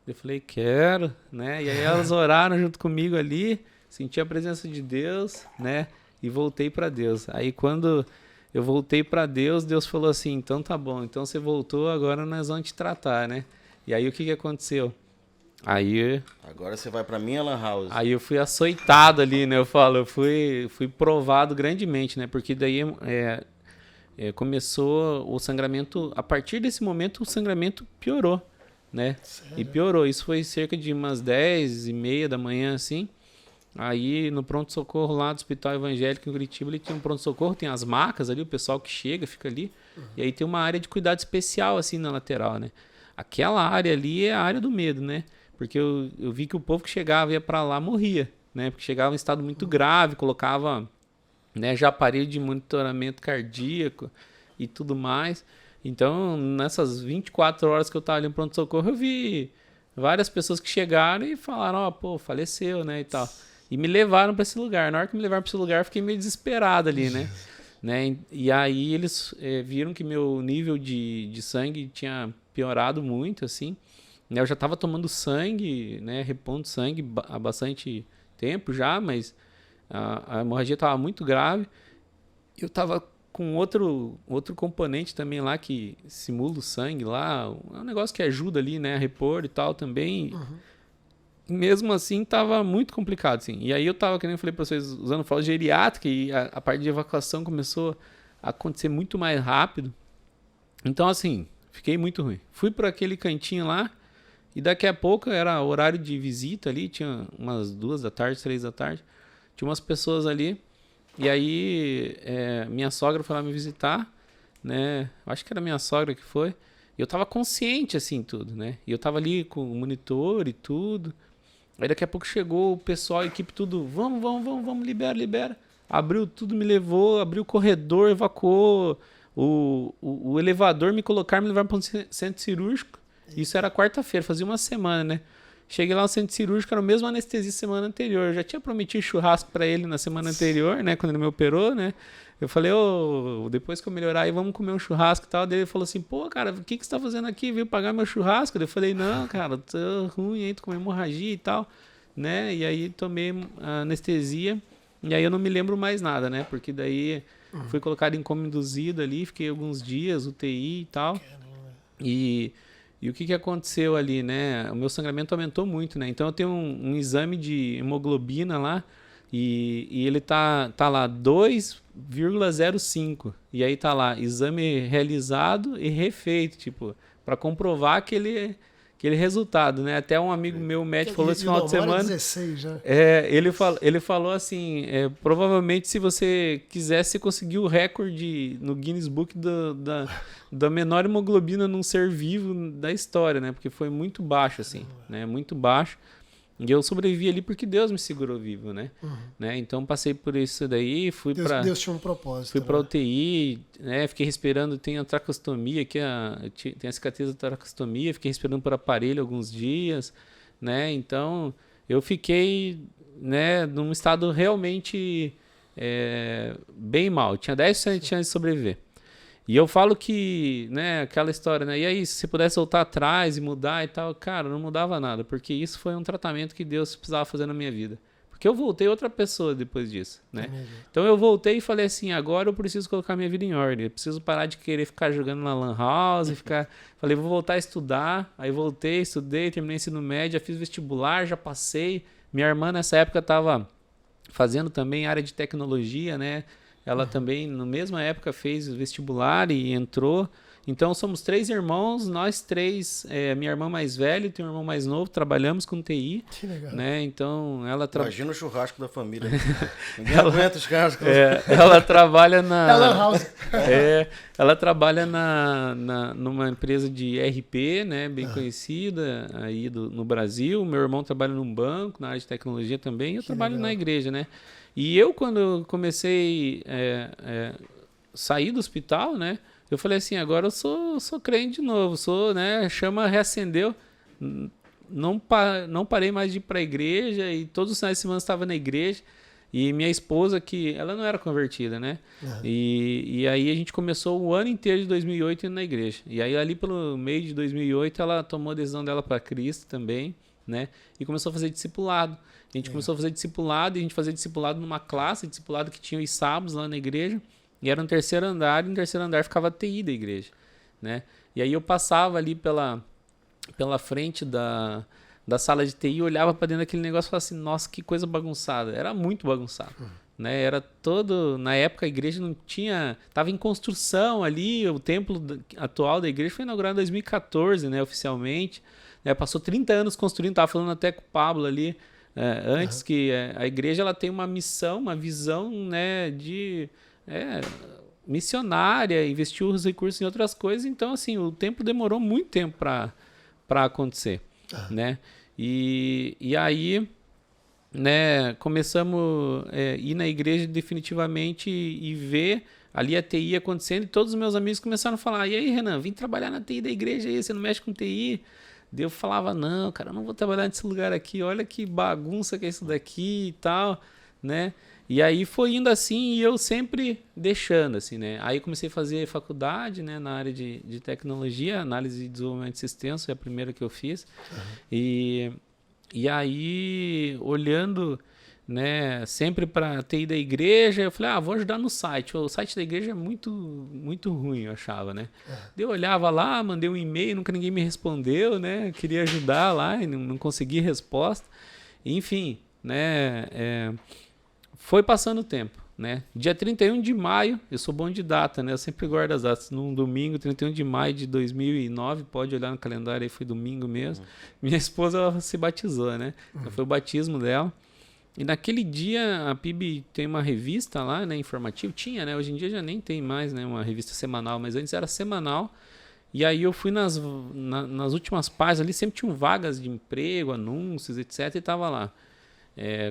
Eu falei, quero, né? E aí elas oraram junto comigo ali, senti a presença de Deus, né? E voltei para Deus. Aí quando eu voltei para Deus, Deus falou assim, então tá bom, então você voltou, agora nós vamos te tratar, né? E aí o que aconteceu? Aí... Agora você vai pra minha lan house. Aí eu fui açoitado ali, né? Eu falo, eu fui provado grandemente, né? Porque daí começou o sangramento... A partir desse momento, o sangramento piorou, né? Sério? E piorou. Isso foi cerca de umas 10h30 da manhã, assim. Aí, no pronto-socorro lá do Hospital Evangélico em Curitiba, ele tinha um pronto-socorro, tem as macas ali, o pessoal que chega, fica ali. E aí tem uma área de cuidado especial, assim, na lateral, né? Aquela área ali é a área do medo, né? Porque eu vi que o povo que chegava ia para lá morria, né? Porque chegava em estado muito grave, colocava, né, já aparelho de monitoramento cardíaco e tudo mais. Então, nessas 24 horas que eu estava ali no pronto-socorro, eu vi várias pessoas que chegaram e falaram, pô, faleceu, né, e tal. E me levaram para esse lugar. Na hora que me levaram para esse lugar, eu fiquei meio desesperado ali, né? E aí eles viram que meu nível de sangue tinha piorado muito, assim. Eu já estava tomando sangue, né, repondo sangue há bastante tempo já, mas a hemorragia estava muito grave. Eu estava com outro componente também lá que simula o sangue lá, é um negócio que ajuda ali, né, a repor e tal também. Mesmo assim, estava muito complicado, assim. E aí eu estava, que nem eu falei para vocês, usando fralda geriátrica e a parte de evacuação começou a acontecer muito mais rápido. Então, assim, fiquei muito ruim. Fui para aquele cantinho lá, e daqui a pouco era horário de visita ali, tinha umas 2 da tarde, 3 da tarde. Tinha umas pessoas ali. E aí minha sogra foi lá me visitar, né? Acho que era minha sogra que foi. E eu tava consciente, assim, tudo, né? E eu tava ali com o monitor e tudo. Aí daqui a pouco chegou o pessoal, a equipe, tudo. Vamos, libera. Abriu tudo, me levou, abriu o corredor, evacuou o elevador, me levaram para um centro cirúrgico. Isso era quarta-feira, fazia uma semana, né? Cheguei lá no centro cirúrgico, era o mesmo anestesia semana anterior. Eu já tinha prometido churrasco pra ele na semana anterior, né? Quando ele me operou, né? Eu falei, depois que eu melhorar aí, vamos comer um churrasco e tal. Daí ele falou assim, pô, cara, o que você tá fazendo aqui? Veio pagar meu churrasco? Daí eu falei, não, cara, tô ruim aí, tô com hemorragia e tal, né? E aí tomei anestesia. E aí eu não me lembro mais nada, né? Porque daí fui colocado em coma induzido ali, fiquei alguns dias, UTI e tal. E o que aconteceu ali, né? O meu sangramento aumentou muito, né? Então eu tenho um exame de hemoglobina lá e ele tá lá 2,05. E aí tá lá, exame realizado e refeito, tipo, para comprovar aquele resultado, né? Até um amigo meu, médico, falou esse final de semana. 16, né? Ele falou assim, provavelmente se você quisesse conseguir o recorde no Guinness Book da menor hemoglobina num ser vivo da história, né? Porque foi muito baixo, assim, né? Muito baixo. E eu sobrevivi ali porque Deus me segurou vivo, né? Né? Então passei por isso daí, Deus tinha um propósito. Fui pra UTI, né? Fiquei respirando, tenho a tracostomia aqui, tem a cicatriz da tracostomia, fiquei respirando por aparelho alguns dias, né? Então eu fiquei, né, num estado realmente bem mal. Tinha 10% de chance de sobreviver. E eu falo que, né, aquela história, né? E aí, se você pudesse voltar atrás e mudar e tal, cara, não mudava nada, porque isso foi um tratamento que Deus precisava fazer na minha vida. Porque eu voltei outra pessoa depois disso, né? Então eu voltei e falei assim, agora eu preciso colocar minha vida em ordem, eu preciso parar de querer ficar jogando na lan house, falei, vou voltar a estudar. Aí voltei, estudei, terminei ensino médio, já fiz vestibular, já passei. Minha irmã nessa época estava fazendo também área de tecnologia, né? Ela também, na mesma época, fez vestibular e entrou. Então somos 3 irmãos, nós 3, minha irmã mais velha e tem um irmão mais novo, trabalhamos com TI. Que legal. Né? Então ela Imagina o churrasco da família. Ninguém aguenta os caras. ela trabalha na. Lan House. Ela trabalha numa empresa de RP, né, bem conhecida aí no Brasil. Meu irmão trabalha num banco, na área de tecnologia também. Eu trabalho legal. na igreja, né? E eu, quando comecei sair do hospital, né? Eu falei assim, agora eu sou crente de novo, né? A chama reacendeu. Não parei mais de ir para a igreja e todos os finais de semana estava na igreja. E minha esposa, que ela não era convertida, né? E aí a gente começou o ano inteiro de 2008 indo na igreja. E aí ali pelo meio de 2008 ela tomou a decisão dela para Cristo também, né? E começou a fazer discipulado. A gente começou a fazer discipulado e a gente fazia discipulado numa classe, discipulado que tinha os sábados lá na igreja. E era no terceiro andar, e no terceiro andar ficava a TI da igreja, né? E aí eu passava ali pela frente da sala de TI, olhava para dentro daquele negócio e falava assim, nossa, que coisa bagunçada. Era muito bagunçado, né? Era todo... Na época a igreja não tinha... Estava em construção ali, o templo atual da igreja foi inaugurado em 2014, né, oficialmente. Né? Passou 30 anos construindo, estava falando até com o Pablo ali, antes que a igreja ela tem uma missão, uma visão, né, de... missionária, investiu os recursos em outras coisas, então assim, o tempo demorou muito tempo para acontecer, né? E aí, né, começamos a ir na igreja definitivamente e ver ali a TI acontecendo, e todos os meus amigos começaram a falar, e aí, Renan, vim trabalhar na TI da igreja aí, você não mexe com TI? Daí eu falava, não, cara, eu não vou trabalhar nesse lugar aqui, olha que bagunça que é isso daqui e tal, né? E aí foi indo assim e eu sempre deixando, assim, né? Aí comecei a fazer faculdade, né, na área de tecnologia, análise e desenvolvimento de sistemas, foi a primeira que eu fiz. E aí, olhando, né, sempre para a TI da igreja, eu falei, vou ajudar no site. O site da igreja é muito, muito ruim, eu achava, né? Eu olhava lá, mandei um e-mail, nunca ninguém me respondeu, né? Eu queria ajudar lá e não consegui resposta. Enfim, né, foi passando o tempo, né? Dia 31 de maio, eu sou bom de data, né? Eu sempre guardo as datas. Num domingo, 31 de maio de 2009, pode olhar no calendário aí, foi domingo mesmo. Minha esposa ela se batizou, né? Foi o batismo dela. E naquele dia, a PIB tem uma revista lá, né? Informativa. Tinha, né? Hoje em dia já nem tem mais, né? Uma revista semanal, mas antes era semanal. E aí eu fui nas últimas páginas ali, sempre tinham vagas de emprego, anúncios, etc. E tava lá.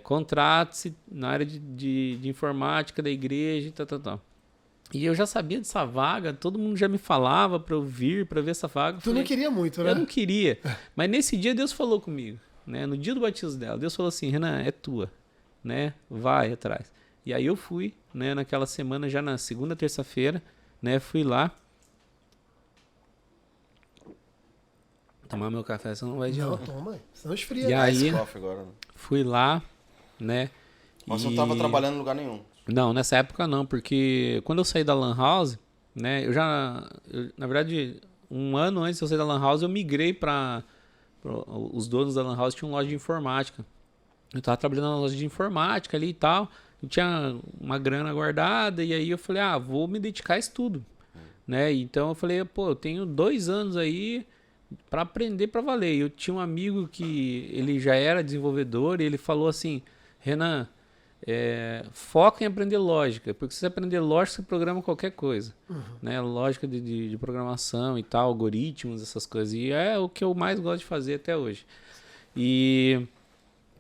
Contratos na área de informática da igreja e tal. E eu já sabia dessa vaga, todo mundo já me falava para eu vir, para ver essa vaga. Tu não queria muito, né? Eu não queria, mas nesse dia Deus falou comigo, né? No dia do batismo dela, Deus falou assim, Renan, é tua, né? Vai atrás. E aí eu fui, né? Naquela semana, já na segunda, terça-feira, né? Fui lá. Tomar meu café, senão não vai de Não, toma, senão esfria. E aí, Agora, né? fui lá, né? Mas você não estava trabalhando em lugar nenhum. Não, nessa época não, porque quando eu saí da Lan House, né? Na verdade, um ano antes de eu sair da Lan House, eu migrei para... Os donos da Lan House tinham loja de informática. Eu estava trabalhando na loja de informática ali e tal. Eu tinha uma grana guardada e aí eu falei, vou me dedicar a estudo, né? Então eu falei, pô, eu tenho 2 anos aí para aprender para valer. Eu tinha um amigo que ele já era desenvolvedor e ele falou assim, Renan, foca em aprender lógica, porque se você aprender lógica, você programa qualquer coisa, né? Lógica de programação e tal, algoritmos, essas coisas, e é o que eu mais gosto de fazer até hoje. E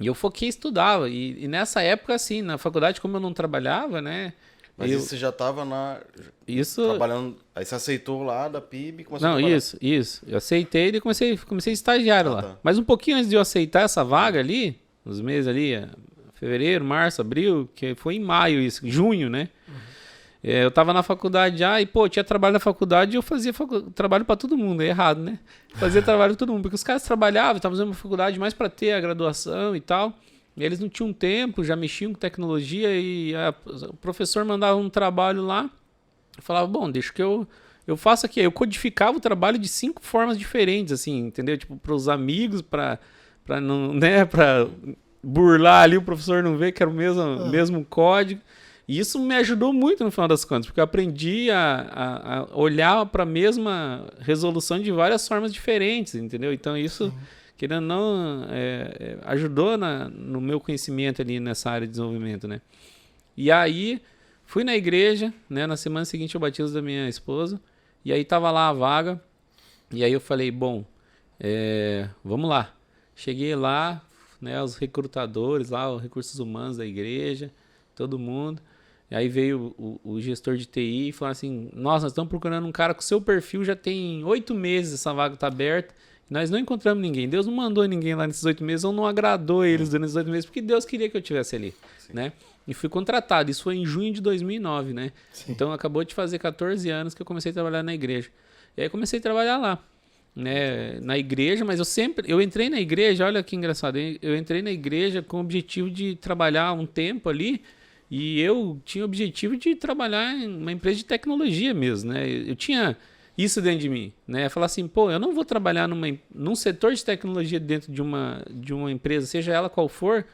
eu foquei e estudava, e nessa época, assim, na faculdade, como eu não trabalhava, né? Mas você já estava trabalhando, aí você aceitou lá da PIB e começou a trabalhar. Isso. Eu aceitei e comecei estagiário lá. Tá. Mas um pouquinho antes de eu aceitar essa vaga ali, nos meses ali, fevereiro, março, abril, que foi em maio isso, junho, né? Eu tava na faculdade já e, tinha trabalho na faculdade e eu fazia trabalho para todo mundo, é errado, né? Fazia trabalho para todo mundo, porque os caras trabalhavam, estavam fazendo uma faculdade mais para ter a graduação e tal. E eles não tinham tempo, já mexiam com tecnologia e o professor mandava um trabalho lá. Eu falava, bom, deixa que eu faço aqui. Eu codificava o trabalho de 5 formas diferentes, assim, entendeu? Tipo, para os amigos, para não, né, para burlar ali, o professor não ver que era o mesmo código. E isso me ajudou muito no final das contas, porque eu aprendi a olhar para a mesma resolução de várias formas diferentes, entendeu? Então isso, querendo ou não, ajudou no meu conhecimento ali nessa área de desenvolvimento, né? E aí, fui na igreja, né? Na semana seguinte eu batismo da minha esposa, e aí tava lá a vaga, e aí eu falei, bom, vamos lá. Cheguei lá, né? Os recrutadores lá, os recursos humanos da igreja, todo mundo. E aí veio o gestor de TI e falou assim, nossa, nós estamos procurando um cara com seu perfil, já tem 8 meses essa vaga está aberta, e nós não encontramos ninguém. Deus não mandou ninguém lá nesses 8 meses, ou não agradou eles durante esses 8 meses, porque Deus queria que eu estivesse ali, né? E fui contratado, isso foi em junho de 2009, né? Sim. Então acabou de fazer 14 anos que eu comecei a trabalhar na igreja. E aí comecei a trabalhar lá, né? Na igreja, mas eu entrei na igreja, olha que engraçado, eu entrei na igreja com o objetivo de trabalhar um tempo ali. E eu tinha o objetivo de trabalhar em uma empresa de tecnologia mesmo, né? Eu tinha isso dentro de mim, né? Falar assim, pô, eu não vou trabalhar num setor de tecnologia dentro de uma empresa, seja ela qual for,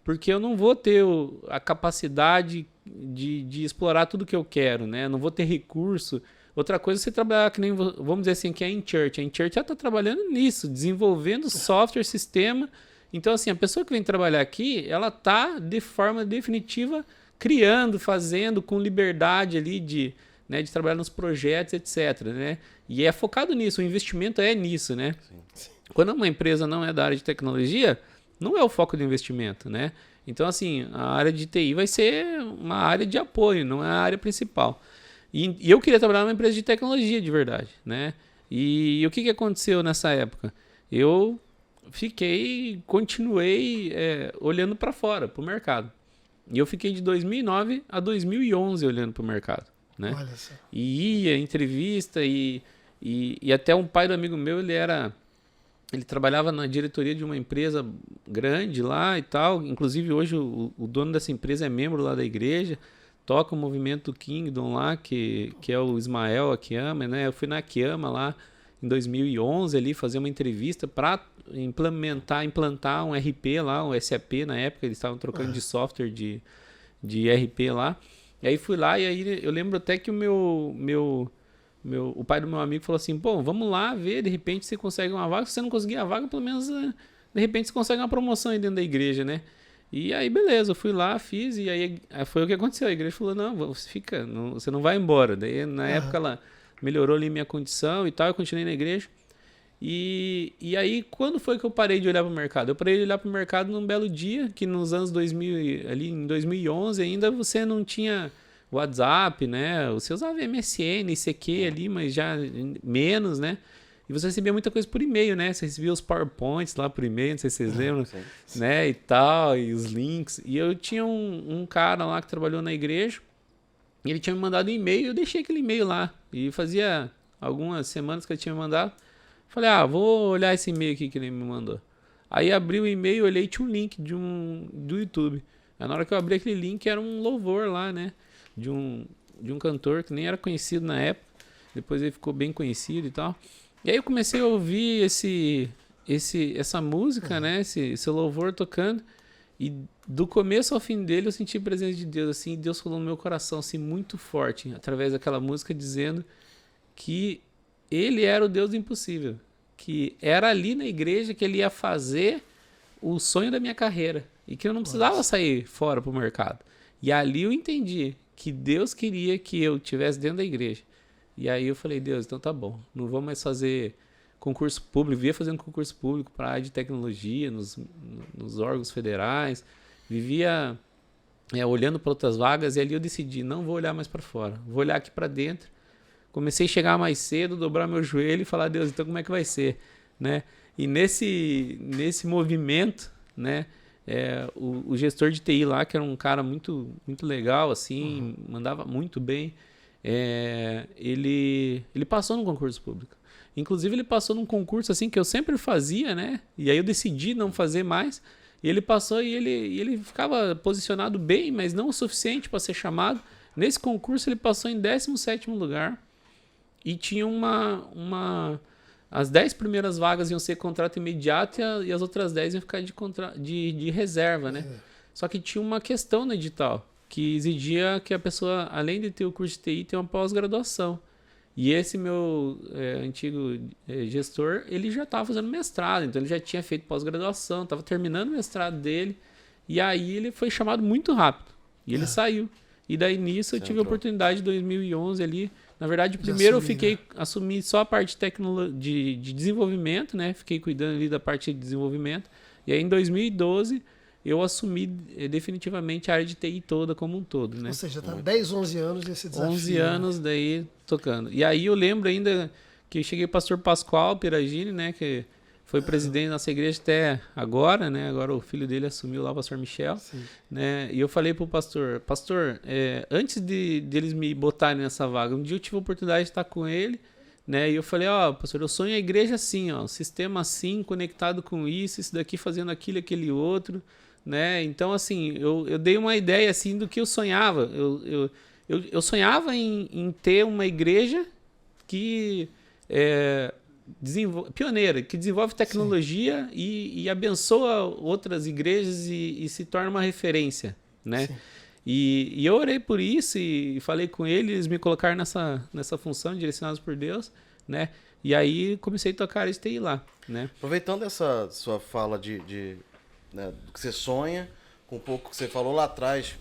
porque eu não vou ter a capacidade de explorar tudo que eu quero, né? Eu não vou ter recurso. Outra coisa é você trabalhar, que nem, vamos dizer assim, que é a InChurch. A InChurch já está trabalhando nisso, desenvolvendo software, sistema. Então, assim, a pessoa que vem trabalhar aqui, ela está, de forma definitiva, criando, fazendo, com liberdade ali de trabalhar nos projetos, etc. Né? E é focado nisso, o investimento é nisso, né? Sim. Quando uma empresa não é da área de tecnologia, não é o foco do investimento, né? Então, assim, a área de TI vai ser uma área de apoio, não é a área principal. E eu queria trabalhar numa empresa de tecnologia de verdade, né? E o que aconteceu nessa época? Eu continuei olhando para fora, para o mercado. E eu fiquei de 2009 a 2011 olhando para o mercado, né? Olha só. E ia, entrevista, e até um pai do amigo meu, ele trabalhava na diretoria de uma empresa grande lá e tal. Inclusive, hoje, o dono dessa empresa é membro lá da igreja, toca o movimento Kingdom lá, que é o Ismael Akiyama, né? Eu fui na Akiyama lá em 2011 ali fazer uma entrevista para implantar um RP lá, um SAP na época, eles estavam trocando de software de RP lá. E aí fui lá, e aí eu lembro até que o pai do meu amigo falou assim, pô, vamos lá ver, de repente você consegue uma vaga, se você não conseguir a vaga, pelo menos de repente você consegue uma promoção aí dentro da igreja, né? E aí beleza, eu fui lá, fiz, e aí foi o que aconteceu, a igreja falou, não, você não vai embora. Daí na época ela melhorou ali minha condição e tal, eu continuei na igreja. E aí, quando foi que eu parei de olhar para o mercado? Eu parei de olhar para o mercado num belo dia, que nos anos 2000, ali em 2011, ainda você não tinha WhatsApp, né? Você usava MSN, ICQ ali, mas já menos, né? E você recebia muita coisa por e-mail, né? Você recebia os PowerPoints lá por e-mail, não sei se vocês lembram, sim. Né? E tal, e os links. E eu tinha um cara lá que trabalhou na igreja, e ele tinha me mandado um e-mail, eu deixei aquele e-mail lá. E fazia algumas semanas que ele tinha me mandado. Falei, vou olhar esse e-mail aqui que ele me mandou. Aí abri o e-mail, olhei, tinha um link do YouTube. Aí na hora que eu abri aquele link, era um louvor lá, né? De um cantor que nem era conhecido na época. Depois ele ficou bem conhecido e tal. E aí eu comecei a ouvir essa música, né? Esse louvor tocando. E do começo ao fim dele eu senti a presença de Deus, assim. Deus falou no meu coração, assim, muito forte. Através daquela música, dizendo que Ele era o Deus do impossível. Que era ali na igreja que Ele ia fazer o sonho da minha carreira. E que eu não precisava sair fora pro mercado. E ali eu entendi que Deus queria que eu estivesse dentro da igreja. E aí eu falei, Deus, então tá bom. Não vou mais fazer concurso público. Vivia fazendo concurso público para a área de tecnologia, nos órgãos federais. Vivia olhando para outras vagas. E ali eu decidi, não vou olhar mais para fora. Vou olhar aqui para dentro. Comecei a chegar mais cedo, dobrar meu joelho e falar, Deus, então como é que vai ser? Né? E nesse movimento, né? O gestor de TI lá, que era um cara muito, muito legal, assim, mandava muito bem, ele passou no concurso público. Inclusive, ele passou num concurso assim que eu sempre fazia, né? E aí eu decidi não fazer mais. E ele passou e ele ficava posicionado bem, mas não o suficiente para ser chamado. Nesse concurso, ele passou em 17º lugar. E tinha as 10 primeiras vagas iam ser contrato imediato e as outras 10 iam ficar de reserva, né? Só que tinha uma questão no edital, que exigia que a pessoa, além de ter o curso de TI, tenha uma pós-graduação. E esse meu antigo gestor, ele já estava fazendo mestrado, então ele já tinha feito pós-graduação, estava terminando o mestrado dele, e aí ele foi chamado muito rápido, e ele saiu. E daí nisso eu tive a oportunidade em 2011 ali. Na verdade, primeiro assumi só a parte de desenvolvimento, né? Fiquei cuidando ali da parte de desenvolvimento. E aí em 2012 eu assumi definitivamente a área de TI toda como um todo, né? Ou seja, tá 10, 11 anos esse desafio. 11 anos daí tocando. E aí eu lembro ainda que eu cheguei o pastor Pascoal Peragini, né? Que foi presidente da nossa igreja até agora, né? Agora o filho dele assumiu lá, o pastor Michel. Né? E eu falei pro pastor, antes de eles me botarem nessa vaga, um dia eu tive a oportunidade de estar com ele, né? E eu falei, pastor, eu sonho a igreja assim, um sistema assim, conectado com isso daqui fazendo aquilo, aquele outro, né? Então, assim, eu dei uma ideia, assim, do que eu sonhava. Eu sonhava em ter uma igreja que pioneira, que desenvolve tecnologia e abençoa outras igrejas e se torna uma referência, né? E eu orei por isso e falei com eles, me colocaram nessa função, direcionados por Deus, né? E aí comecei a tocar esse TI lá, né? Aproveitando essa sua fala né, do que você sonha, com um pouco que você falou lá atrás,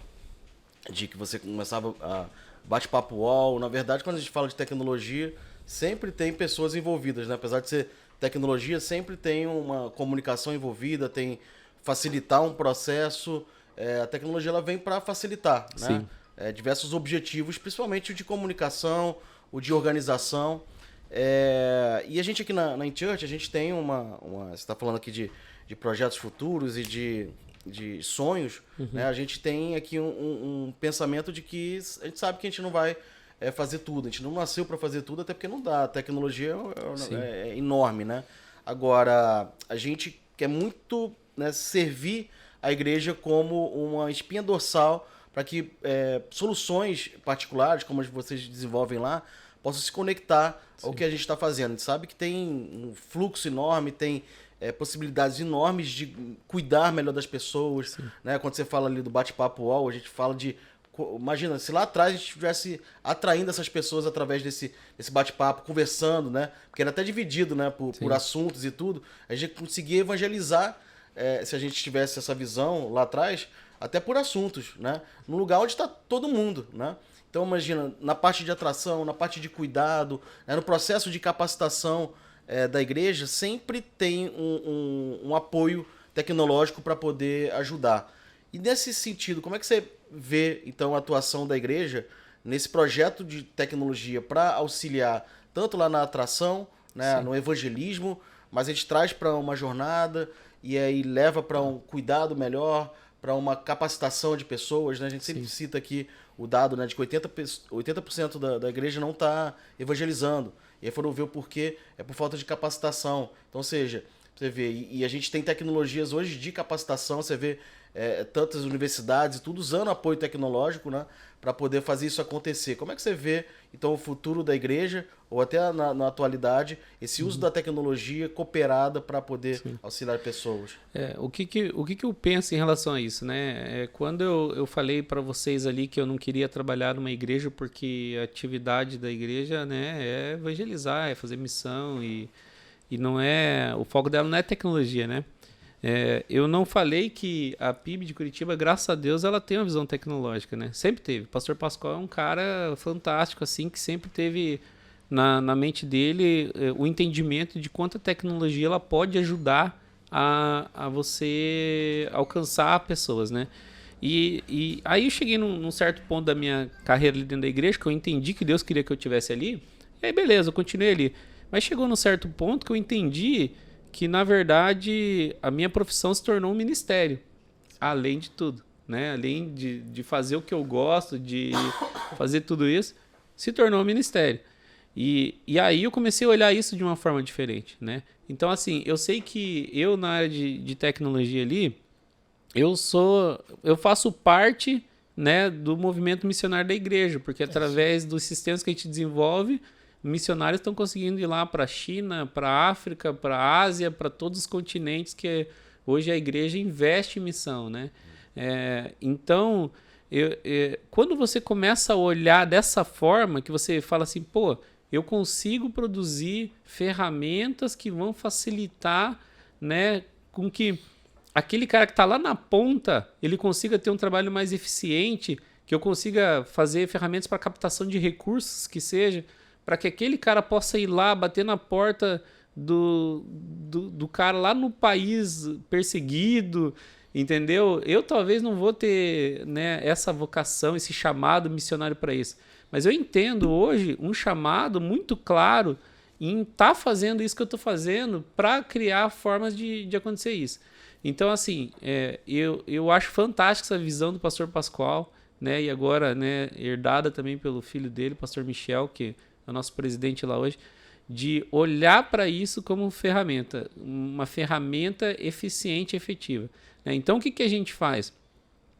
de que você começava a bate-papo UOL. Na verdade, quando a gente fala de tecnologia, sempre tem pessoas envolvidas, né? Apesar de ser tecnologia, sempre tem uma comunicação envolvida, tem facilitar um processo. A tecnologia ela vem para facilitar, né? Diversos objetivos, principalmente o de comunicação, o de organização. E a gente aqui na InChurch, a gente tem você está falando aqui de projetos futuros e de sonhos, né? A gente tem aqui um pensamento de que a gente sabe que a gente não vai fazer tudo, a gente não nasceu para fazer tudo, até porque não dá, a tecnologia é enorme, né? Agora, a gente quer muito, né, servir a igreja como uma espinha dorsal para que soluções particulares, como as que vocês desenvolvem lá, possam se conectar ao que a gente está fazendo. A gente sabe que tem um fluxo enorme, tem possibilidades enormes de cuidar melhor das pessoas, né? Quando você fala ali do bate-papo UOL, a gente fala de... Imagina, se lá atrás a gente estivesse atraindo essas pessoas através desse bate-papo, conversando, né? Porque era até dividido, né? Por assuntos e tudo. A gente conseguia evangelizar, se a gente tivesse essa visão lá atrás, até por assuntos, né? Num lugar onde está todo mundo, né? Então, imagina, na parte de atração, na parte de cuidado, né? No processo de capacitação da igreja, sempre tem um apoio tecnológico para poder ajudar. E nesse sentido, como é que você vê, então, a atuação da igreja nesse projeto de tecnologia para auxiliar tanto lá na atração, né, no evangelismo, mas a gente traz para uma jornada e aí leva para um cuidado melhor, para uma capacitação de pessoas, né? A gente sempre cita aqui o dado, né, de que 80% da igreja não está evangelizando. E aí foram ver o porquê, é por falta de capacitação. Então, ou seja, você vê, e a gente tem tecnologias hoje de capacitação, você vê tantas universidades e tudo usando apoio tecnológico, né, para poder fazer isso acontecer. Como é que você vê, então, o futuro da igreja, ou até na atualidade, esse uso da tecnologia cooperada para poder auxiliar pessoas? O que eu penso em relação a isso, né? Quando eu falei para vocês ali que eu não queria trabalhar numa igreja porque a atividade da igreja, né, é evangelizar, é fazer missão e não o foco dela não é tecnologia, né? Eu não falei que a PIB de Curitiba, graças a Deus, ela tem uma visão tecnológica, né? Sempre teve. O pastor Pascoal é um cara fantástico, assim, que sempre teve na mente dele o entendimento de quanto a tecnologia ela pode ajudar a você alcançar pessoas, né? E aí eu cheguei num certo ponto da minha carreira ali dentro da igreja, que eu entendi que Deus queria que eu estivesse ali, e aí beleza, eu continuei ali. Mas chegou num certo ponto que eu entendi que, na verdade, a minha profissão se tornou um ministério, além de tudo, né? Além de fazer o que eu gosto, de fazer tudo isso, se tornou um ministério. E aí eu comecei a olhar isso de uma forma diferente, né? Então, assim, eu sei que eu, na área de tecnologia ali, eu faço parte, né, do movimento missionário da igreja, porque através dos sistemas que a gente desenvolve, missionários estão conseguindo ir lá para a China, para a África, para a Ásia, para todos os continentes que hoje a igreja investe em missão, né? Então, quando você começa a olhar dessa forma, que você fala assim, pô, eu consigo produzir ferramentas que vão facilitar, né, com que aquele cara que está lá na ponta, ele consiga ter um trabalho mais eficiente, que eu consiga fazer ferramentas para captação de recursos, que seja, para que aquele cara possa ir lá, bater na porta do cara lá no país perseguido, entendeu? Eu talvez não vou ter, né, essa vocação, esse chamado missionário para isso. Mas eu entendo hoje um chamado muito claro em estar fazendo isso que eu estou fazendo para criar formas de acontecer isso. Então, assim, eu acho fantástica essa visão do pastor Pascoal, né, e agora, né, herdada também pelo filho dele, pastor Michel, que é o nosso presidente lá hoje, de olhar para isso como ferramenta, uma ferramenta eficiente e efetiva. Né? Então, o que a gente faz?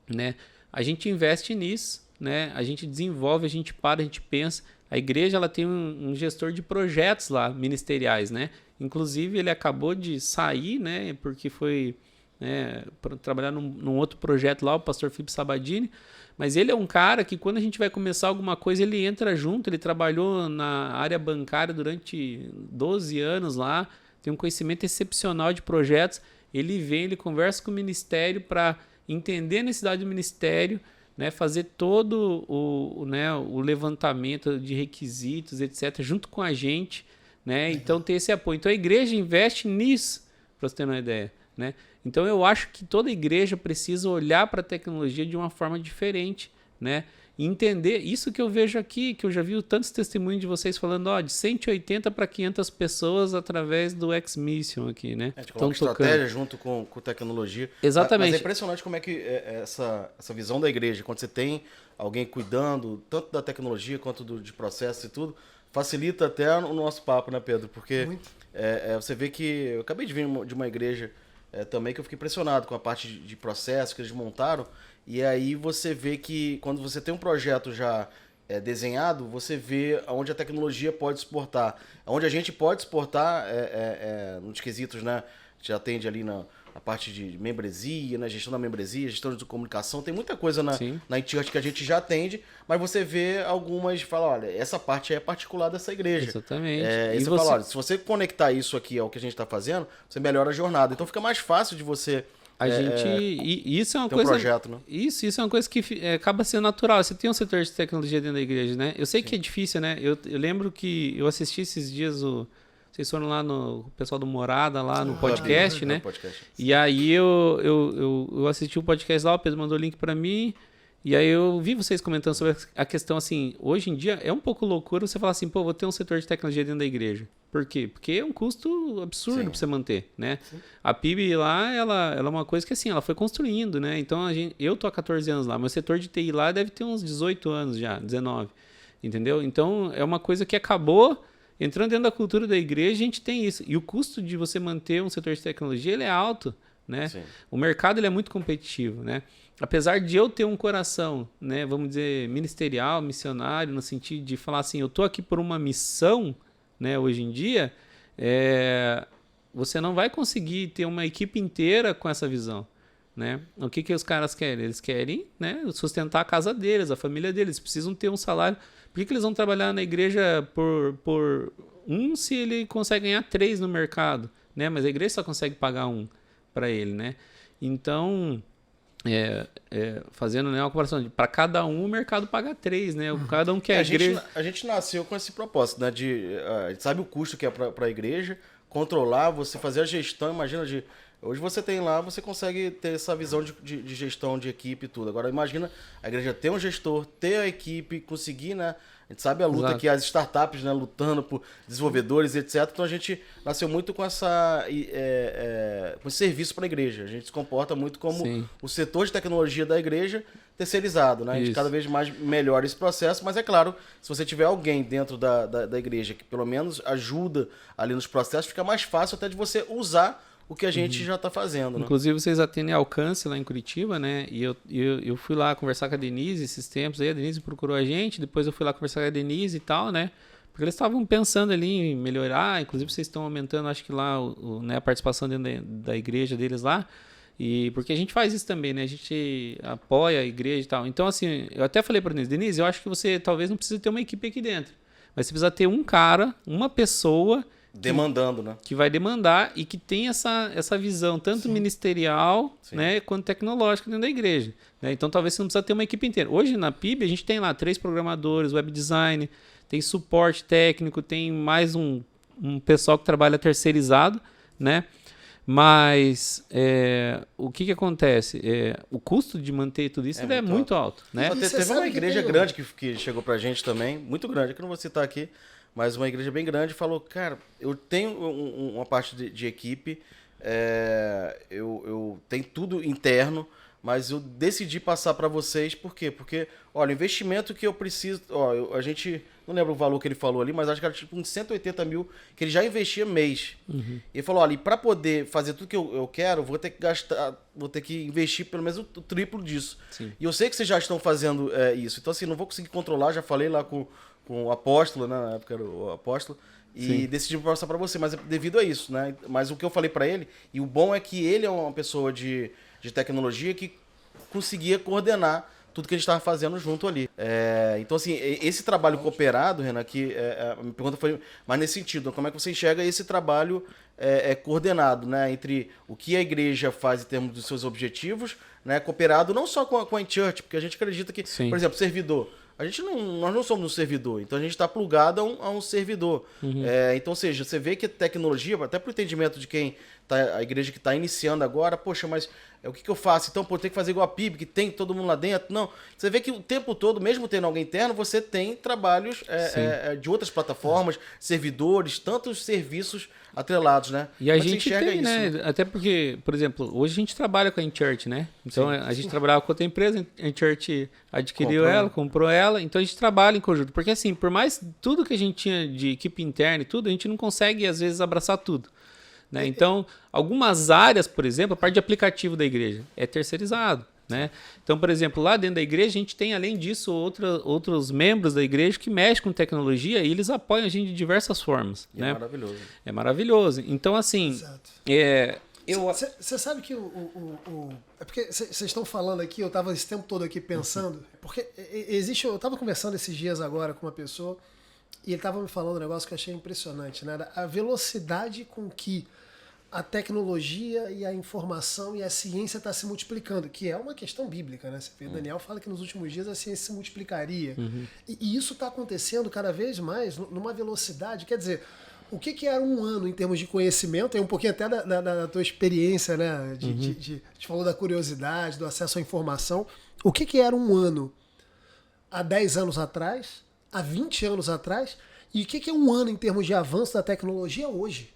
Né? A gente investe nisso, né? A gente desenvolve, a gente para, a gente pensa. A igreja ela tem um gestor de projetos lá, ministeriais. Né? Inclusive, ele acabou de sair, né, porque foi para trabalhar num outro projeto lá, o pastor Filipe Sabadini. Mas ele é um cara que quando a gente vai começar alguma coisa, ele entra junto, ele trabalhou na área bancária durante 12 anos lá, tem um conhecimento excepcional de projetos, ele vem, ele conversa com o ministério para entender a necessidade do ministério, né, fazer todo o levantamento de requisitos, etc., junto com a gente, né, então ter esse apoio. Então a igreja investe nisso, para você ter uma ideia, né? Então eu acho que toda igreja precisa olhar para a tecnologia de uma forma diferente, né? E entender isso que eu vejo aqui, que eu já vi tantos testemunhos de vocês falando, de 180 para 500 pessoas através do X-Mission aqui, né? A gente coloca estratégia junto com tecnologia. Exatamente. Mas é impressionante como é que essa visão da igreja, quando você tem alguém cuidando tanto da tecnologia quanto de processo e tudo, facilita até o nosso papo, né, Pedro? Porque você vê que eu acabei de vir de uma igreja também que eu fiquei impressionado com a parte de processo que eles montaram, e aí você vê que quando você tem um projeto já desenhado, você vê onde a tecnologia pode exportar, onde a gente pode exportar nos quesitos, né? A gente atende ali na parte de membresia, na gestão da membresia, gestão de comunicação, tem muita coisa na Inchurch que a gente já atende, mas você vê algumas e fala, olha, essa parte é particular dessa igreja. Exatamente. E você fala, olha, se você conectar isso aqui ao que a gente está fazendo, você melhora a jornada. Então fica mais fácil de você isso é uma ter coisa, um projeto, né? Isso é uma coisa que acaba sendo natural. Você tem um setor de tecnologia dentro da igreja, né? Eu sei que é difícil, né? Eu lembro que eu assisti esses dias vocês foram lá o pessoal do Morada, lá no podcast, né? Podcast. E aí eu assisti o podcast lá, o Pedro mandou o link pra mim, e aí eu vi vocês comentando sobre a questão, assim, hoje em dia é um pouco loucura você falar assim, pô, vou ter um setor de tecnologia dentro da igreja. Por quê? Porque é um custo absurdo pra você manter, né? Sim. A PIB lá, ela é uma coisa que, assim, ela foi construindo, né? Então, eu tô há 14 anos lá, meu setor de TI lá deve ter uns 18 anos já, 19, entendeu? Então, é uma coisa que acabou entrando dentro da cultura da igreja, a gente tem isso. E o custo de você manter um setor de tecnologia, ele é alto, né? Sim. O mercado ele é muito competitivo, né? Apesar de eu ter um coração, né, vamos dizer, ministerial, missionário, no sentido de falar assim, eu tô aqui por uma missão, né, hoje em dia, você não vai conseguir ter uma equipe inteira com essa visão, né? O que os caras querem? Eles querem, né, sustentar a casa deles, a família deles, precisam ter um salário. Por que eles vão trabalhar na igreja por se ele consegue ganhar 3 no mercado, né? Mas a igreja só consegue pagar 1 para ele, né? Então, fazendo, né, uma comparação, para cada um o mercado paga 3, né? Cada um quer a igreja. A gente nasceu com esse propósito, né? A gente sabe o custo que é para a igreja, controlar, você fazer a gestão, imagina hoje você tem lá, você consegue ter essa visão de gestão de equipe e tudo. Agora imagina a igreja ter um gestor, ter a equipe, conseguir, né? A gente sabe a luta Exato. Que as startups, né, lutando por desenvolvedores, etc. Então a gente nasceu muito com com esse serviço para a igreja. A gente se comporta muito como Sim. o setor de tecnologia da igreja terceirizado, né? A gente cada vez mais melhora esse processo, mas é claro, se você tiver alguém dentro da igreja que pelo menos ajuda ali nos processos, fica mais fácil até de você usar o que a gente já está fazendo. Né? Inclusive, vocês atendem Alcance lá em Curitiba, né? E eu fui lá conversar com a Denise esses tempos aí, a Denise procurou a gente, depois eu fui lá conversar com a Denise e tal, né? Porque eles estavam pensando ali em melhorar, inclusive vocês estão aumentando, acho que lá, né, a participação dentro da igreja deles lá. E porque a gente faz isso também, né? A gente apoia a igreja e tal. Então, assim, eu até falei para Denise, eu acho que você talvez não precise ter uma equipe aqui dentro. Mas você precisa ter um cara, uma pessoa Demandando, né? que vai demandar e que tem essa visão tanto ministerial, Sim. né, quanto tecnológica dentro da igreja, né? Então talvez você não precisa ter uma equipe inteira. Hoje na PIB a gente tem lá 3 programadores, web design, tem suporte técnico, tem mais um pessoal que trabalha terceirizado, né? Mas o que acontece? O custo de manter tudo isso ele é muito alto, né? E você Teve sabe uma que igreja tem grande que chegou pra gente também, muito grande, que eu não vou citar aqui, mas uma igreja bem grande falou, cara, eu tenho uma parte de equipe, eu tenho tudo interno, mas eu decidi passar para vocês, por quê? Porque, olha, o investimento que eu preciso, a gente, não lembro o valor que ele falou ali, mas acho que era tipo uns 180 mil que ele já investia mês. Uhum. Ele falou, olha, e para poder fazer tudo que eu quero, vou ter que gastar, vou ter que investir pelo menos o triplo disso. Sim. E eu sei que vocês já estão fazendo isso, então assim, não vou conseguir controlar, já falei lá com o apóstolo, né, na época era o apóstolo, e Sim. decidi passar para você, mas é devido a isso, né? Mas o que eu falei para ele, e o bom é que ele é uma pessoa de tecnologia que conseguia coordenar tudo que a gente estava fazendo junto ali. Então, assim, esse trabalho cooperado, Renan, que a minha pergunta foi mais nesse sentido. Como é que você enxerga esse trabalho coordenado, né, entre o que a igreja faz em termos dos seus objetivos, né, cooperado não só com a InChurch, porque a gente acredita que, Sim. por exemplo, servidor. Nós não somos um servidor, então a gente está plugado a um servidor. Uhum. Então, ou seja, você vê que a tecnologia, até para o entendimento de quem tá, a igreja que está iniciando agora, poxa, mas o que eu faço? Então, pô, tem que fazer igual a PIB, que tem todo mundo lá dentro. Não, você vê que o tempo todo, mesmo tendo alguém interno, você tem trabalhos de outras plataformas, servidores, tantos serviços atrelados, né? E a Como é que você gente enxerga tem, isso, né? Até porque, por exemplo, hoje a gente trabalha com a InChurch, né? Então a gente trabalhava com outra empresa, a InChurch adquiriu ela, comprou ela, então a gente trabalha em conjunto. Porque assim, por mais tudo que a gente tinha de equipe interna e tudo, a gente não consegue às vezes abraçar tudo. Né? Então, algumas áreas, por exemplo, a parte de aplicativo da igreja é terceirizado. Né? Então, por exemplo, lá dentro da igreja, a gente tem, além disso, outros membros da igreja que mexem com tecnologia e eles apoiam a gente de diversas formas. E né? é maravilhoso. É maravilhoso. Então, assim... Exato. Você sabe que é porque vocês estão falando aqui, eu estava esse tempo todo aqui pensando, porque existe... Eu estava conversando esses dias agora com uma pessoa e ele estava me falando um negócio que eu achei impressionante, né? A velocidade com que a tecnologia e a informação e a ciência está se multiplicando, que é uma questão bíblica, né? Daniel fala que nos últimos dias a ciência se multiplicaria. E isso está acontecendo cada vez mais numa velocidade. Quer dizer, o que era um ano em termos de conhecimento, é um pouquinho até da tua experiência, né? A gente falou da curiosidade, do acesso à informação. O que era um ano há 10 anos atrás, há 20 anos atrás, e o que é um ano em termos de avanço da tecnologia hoje?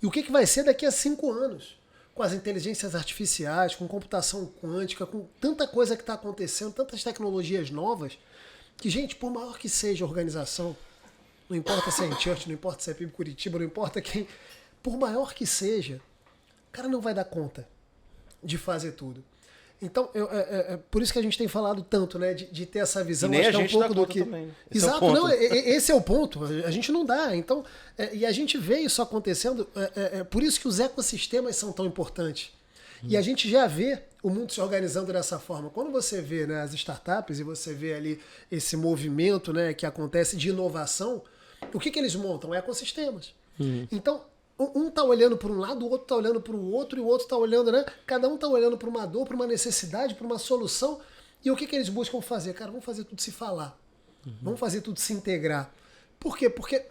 E o que vai ser daqui a 5 anos? Com as inteligências artificiais, com computação quântica, com tanta coisa que está acontecendo, tantas tecnologias novas, que, gente, por maior que seja a organização, não importa se é InChurch, não importa se é PIB Curitiba, não importa quem, por maior que seja, o cara não vai dar conta de fazer tudo. Então, por isso que a gente tem falado tanto, né? De ter essa visão. E nem acho a que é um gente pouco dá do conta que. também. Exato, não, esse é o ponto. A gente não dá. Então, e a gente vê isso acontecendo. Por isso que os ecossistemas são tão importantes. E a gente já vê o mundo se organizando dessa forma. Quando você vê, né, as startups e você vê ali esse movimento, né, que acontece de inovação, o que eles montam? Ecossistemas. Então, um tá olhando para um lado, o outro tá olhando para o outro, e o outro tá olhando, né? Cada um tá olhando para uma dor, para uma necessidade, para uma solução. E o que eles buscam fazer? Cara, vamos fazer tudo se falar. Vamos fazer tudo se integrar. Por quê? Porque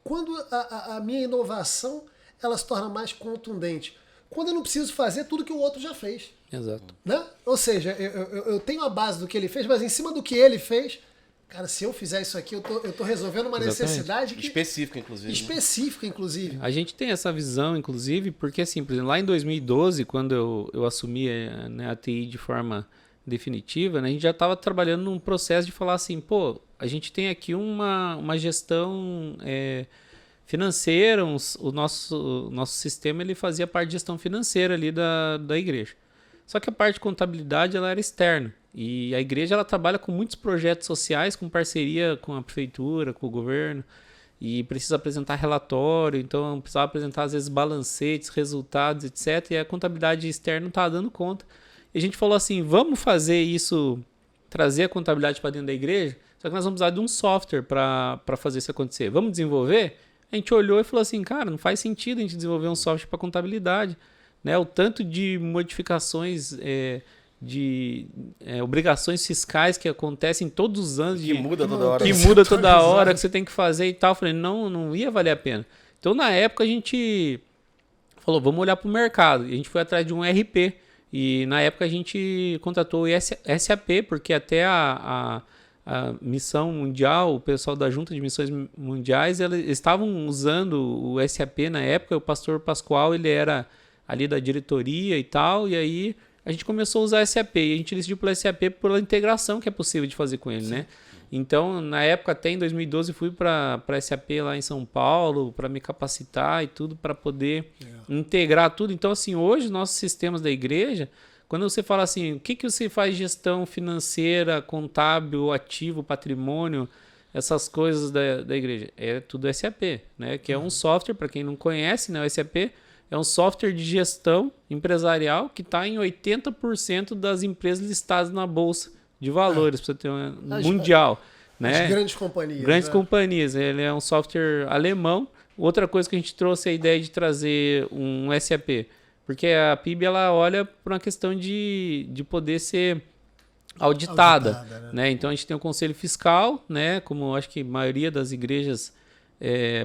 quando a minha inovação ela se torna mais contundente. Quando eu não preciso fazer tudo que o outro já fez. Exato. Né? Ou seja, eu tenho a base do que ele fez, mas em cima do que ele fez, cara, se eu fizer isso aqui, eu tô resolvendo uma necessidade específica, inclusive. Específica, inclusive. A gente tem essa visão, inclusive, porque assim, por exemplo, lá em 2012, quando eu assumi a TI de forma definitiva, né, a gente já estava trabalhando num processo de falar assim, pô, a gente tem aqui uma gestão financeira, o nosso sistema ele fazia parte de gestão financeira ali da igreja. Só que a parte de contabilidade ela era externa. E a igreja ela trabalha com muitos projetos sociais, com parceria com a prefeitura, com o governo. e precisa apresentar relatório, então precisava apresentar às vezes balancetes, resultados, etc. E a contabilidade externa não estava dando conta. E a gente falou assim, vamos fazer isso, trazer a contabilidade para dentro da igreja, só que nós vamos precisar de um software para fazer isso acontecer. Vamos desenvolver? A gente olhou e falou assim, cara, não faz sentido a gente desenvolver um software para contabilidade. Né? O tanto de modificações, de obrigações fiscais que acontecem todos os anos. Que muda toda hora. Que muda toda hora, que você tem que fazer e tal. Eu falei, não ia valer a pena. Então, na época, a gente falou, vamos olhar para o mercado. E a gente foi atrás de um RP. E, na época, a gente contratou o SAP, porque até a missão mundial, o pessoal da Junta de Missões Mundiais, eles estavam usando o SAP na época. O pastor Pascoal, ele era ali da diretoria e tal, e aí a gente começou a usar SAP, e a gente decidiu pelo SAP pela integração que é possível de fazer com ele, né? Então, na época, até em 2012, fui para SAP lá em São Paulo, para me capacitar e tudo, para poder integrar tudo. Então, assim, hoje, nossos sistemas da igreja, quando você fala assim, o que você faz gestão financeira, contábil, ativo, patrimônio, essas coisas da igreja? É tudo SAP, né? Que é um software, para quem não conhece, né? O SAP é um software de gestão empresarial que está em 80% das empresas listadas na Bolsa de Valores, para você ter uma mundial. Né? As grandes companhias. Grandes companhias. Ele é um software alemão. Outra coisa que a gente trouxe é a ideia de trazer um SAP, porque a PIB ela olha para uma questão de poder ser auditada, né? Então a gente tem o Conselho Fiscal, né? Como acho que a maioria das igrejas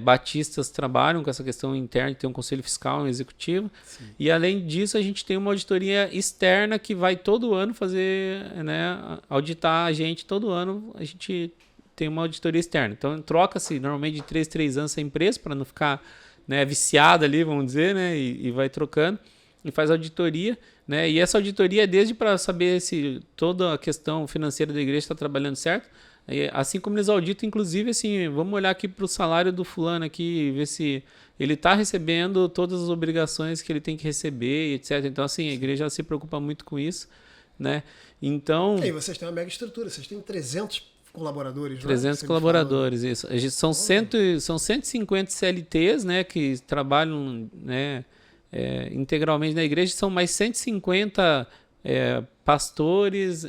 batistas trabalham com essa questão interna de ter um Conselho Fiscal, um executivo. Sim. E além disso a gente tem uma auditoria externa que vai todo ano fazer, né, auditar a gente. Todo ano a gente tem uma auditoria externa. Então troca-se normalmente de 3 anos essa empresa para não ficar, né, viciada ali, vamos dizer, né, e vai trocando e faz auditoria, né, e essa auditoria é desde para saber se toda a questão financeira da igreja está trabalhando certo, assim como eles auditam, inclusive, assim, vamos olhar aqui para o salário do fulano aqui, ver se ele está recebendo todas as obrigações que ele tem que receber, etc. Então, assim, a igreja se preocupa muito com isso, né? Então... E vocês têm uma mega estrutura, vocês têm 300 colaboradores, 300 colaboradores, isso. São 150 CLTs, né, que trabalham, né, integralmente na igreja, são mais 150 pastores,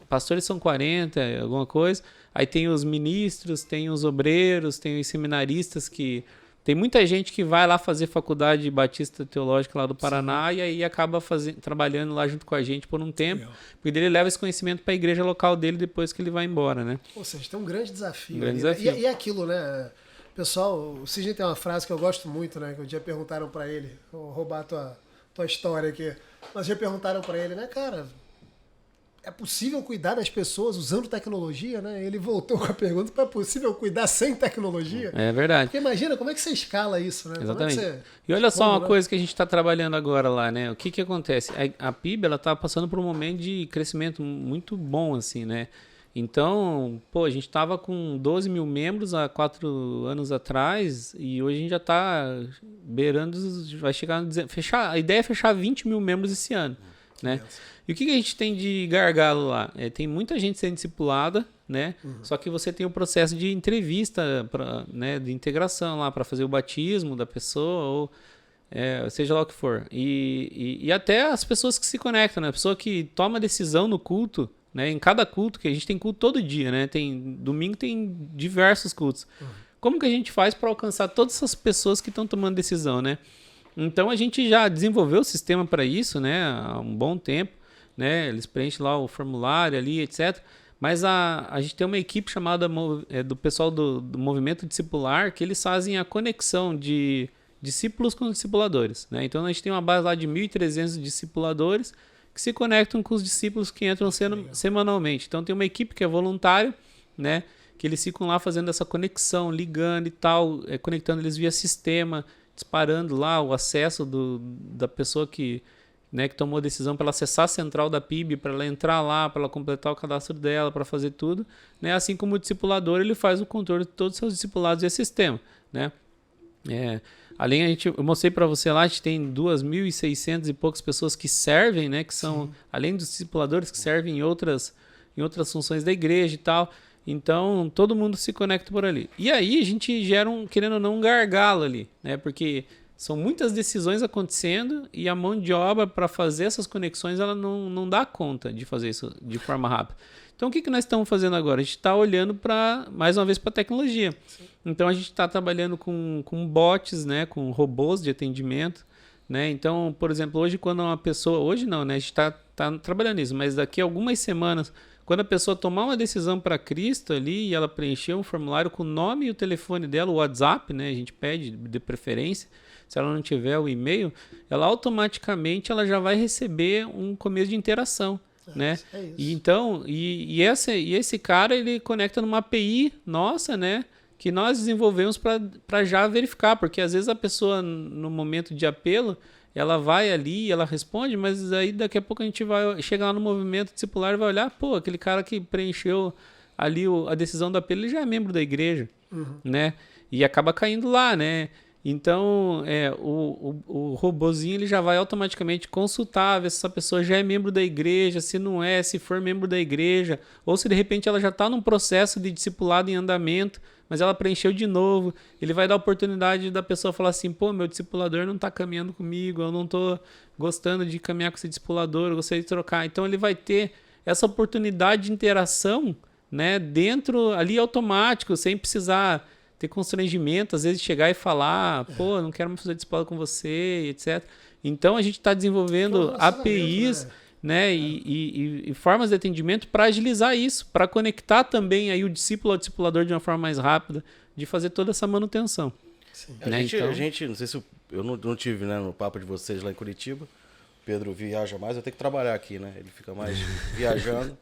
pastores são 40, alguma coisa. Aí tem os ministros, tem os obreiros, tem os seminaristas que... Tem muita gente que vai lá fazer faculdade Batista Teológica lá do Paraná. Sim. E aí acaba trabalhando lá junto com a gente por um tempo. Legal. Porque ele leva esse conhecimento para a igreja local dele depois que ele vai embora, né? Ou seja, tem um grande desafio. Desafio. E aquilo, né? Pessoal, o Sidney tem uma frase que eu gosto muito, né? Que um dia perguntaram para ele, vou roubar a tua história aqui. Mas já perguntaram para ele, né, cara... É possível cuidar das pessoas usando tecnologia, né? Ele voltou com a pergunta, é possível cuidar sem tecnologia? É verdade. Porque imagina, como é que você escala isso, né? Exatamente. E olha só uma coisa que a gente está trabalhando agora lá, né? O que acontece? A PIB, ela está passando por um momento de crescimento muito bom, assim, né? Então, a gente estava com 12 mil membros há 4 anos atrás e hoje a gente já está beirando, vai chegar a ideia é fechar 20 mil membros esse ano, né? E o que a gente tem de gargalo lá? Tem muita gente sendo discipulada, né? Só que você tem o processo de entrevista, né, de integração lá para fazer o batismo da pessoa, ou seja lá o que for. E até as pessoas que se conectam, né? A pessoa que toma decisão no culto, né? Em cada culto, que a gente tem culto todo dia, né? Domingo tem diversos cultos. Como que a gente faz para alcançar todas essas pessoas que estão tomando decisão, né? Então a gente já desenvolveu o sistema para isso, né? Há um bom tempo. Né? Eles preenchem lá o formulário ali, etc. Mas a gente tem uma equipe chamada do pessoal do movimento discipular, que eles fazem a conexão de discípulos com discipuladores, né? Então a gente tem uma base lá de 1.300 discipuladores que se conectam com os discípulos que entram semanalmente. Então tem uma equipe que é voluntária, né? Que eles ficam lá fazendo essa conexão, ligando e tal, conectando eles via sistema, disparando lá o acesso da pessoa que tomou a decisão para ela acessar a central da PIB, para ela entrar lá, para ela completar o cadastro dela, para fazer tudo, né? Assim como o discipulador, ele faz o controle de todos os seus discipulados e esse sistema, né? Além, eu mostrei para você lá, a gente tem 2.600 e poucas pessoas que servem, né? Que são, além dos discipuladores, que servem em outras funções da igreja e tal. Então, todo mundo se conecta por ali. E aí, a gente gera, querendo ou não, um gargalo ali, né? Porque são muitas decisões acontecendo e a mão de obra para fazer essas conexões, ela não dá conta de fazer isso de forma rápida. Então, o que nós estamos fazendo agora? A gente está olhando, mais uma vez, para a tecnologia. Sim. Então, a gente está trabalhando com bots, né? Com robôs de atendimento. Né? Então, por exemplo, hoje quando uma pessoa... Hoje não, né? A gente está trabalhando nisso, mas daqui a algumas semanas, quando a pessoa tomar uma decisão para Cristo ali e ela preencher um formulário com o nome e o telefone dela, o WhatsApp, né? A gente pede de preferência, se ela não tiver o e-mail, ela automaticamente ela já vai receber um começo de interação. Né? É isso. E então, esse cara ele conecta numa API nossa, né? Que nós desenvolvemos para já verificar, porque às vezes a pessoa no momento de apelo, ela vai ali, ela responde, mas aí daqui a pouco a gente vai chegar lá no movimento discipular e vai olhar, pô, aquele cara que preencheu ali a decisão do apelo, ele já é membro da igreja, né? E acaba caindo lá, né? Então, o robozinho ele já vai automaticamente consultar, ver se essa pessoa já é membro da igreja, se não é, se for membro da igreja, ou se de repente ela já está num processo de discipulado em andamento, mas ela preencheu de novo. Ele vai dar a oportunidade da pessoa falar assim, pô, meu discipulador não está caminhando comigo, eu não estou gostando de caminhar com esse discipulador, eu gostaria de trocar. Então, ele vai ter essa oportunidade de interação, né, dentro ali automático, sem precisar ter constrangimento, às vezes chegar e falar, pô, não quero mais fazer discipulado com você, etc. Então, a gente está desenvolvendo APIs, né, e formas de atendimento para agilizar isso, para conectar também aí o discípulo ao discipulador de uma forma mais rápida, de fazer toda essa manutenção. Sim. Né? A gente, não sei se eu não tive, né, no papo de vocês lá em Curitiba, o Pedro viaja mais, eu tenho que trabalhar aqui, né, ele fica mais viajando.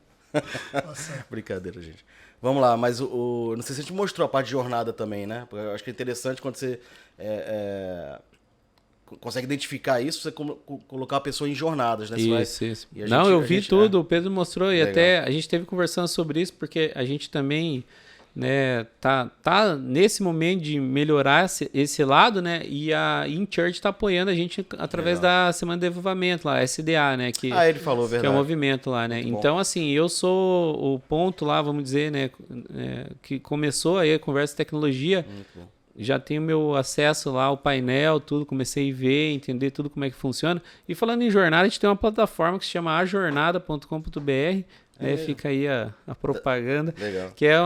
Brincadeira, gente. Vamos lá, mas não sei se a gente mostrou a parte de jornada também, né? Porque eu acho que é interessante quando você consegue identificar isso, você colocar a pessoa em jornadas, né? Isso. Não, eu vi tudo, o Pedro mostrou, legal. E até a gente esteve conversando sobre isso, porque a gente também, né, tá nesse momento de melhorar esse lado, né? E a InChurch está apoiando a gente através da Semana de Desenvolvimento lá, SDA, né? Ele falou, verdade. Que é o movimento lá, né? Muito então, bom. Assim, eu sou o ponto lá, vamos dizer, né? Que começou aí a conversa de tecnologia. Muito bom. Já tenho meu acesso lá ao painel, tudo, comecei a ver, entender tudo como é que funciona. E falando em jornada, a gente tem uma plataforma que se chama ajornada.com.br. Fica aí a propaganda. Legal. Que é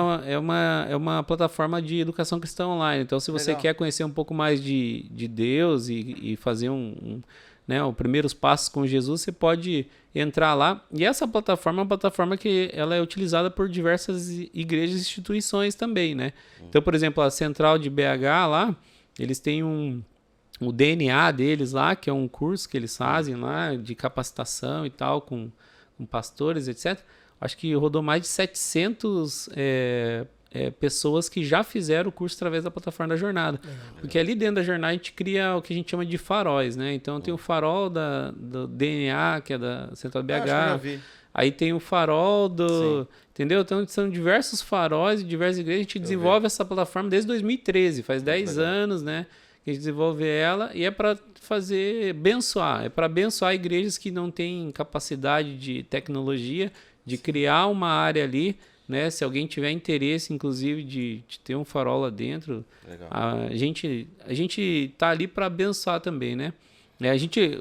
uma plataforma de educação cristã online. Então, se você quer conhecer um pouco mais de Deus e fazer os primeiros passos com Jesus, você pode entrar lá. E essa plataforma é uma plataforma que ela é utilizada por diversas igrejas e instituições também, né? Então, por exemplo, a Central de BH lá, eles têm o DNA deles lá, que é um curso que eles fazem lá de capacitação e tal, com pastores, etc. Acho que rodou mais de 700 pessoas que já fizeram o curso através da plataforma da jornada. Porque ali dentro da jornada a gente cria o que a gente chama de faróis, né? Então tem o farol do DNA, que é da Central BH. Acho que eu já vi. Aí tem o farol do... Sim. Entendeu? Então são diversos faróis de diversas igrejas. A gente desenvolve essa plataforma desde 2013, faz 10 anos, né? Que a gente desenvolve ela e é para abençoar. É para abençoar igrejas que não têm capacidade de tecnologia, de criar uma área ali, né? Se alguém tiver interesse, inclusive, de ter um farol lá dentro, a gente tá ali para abençoar também, né?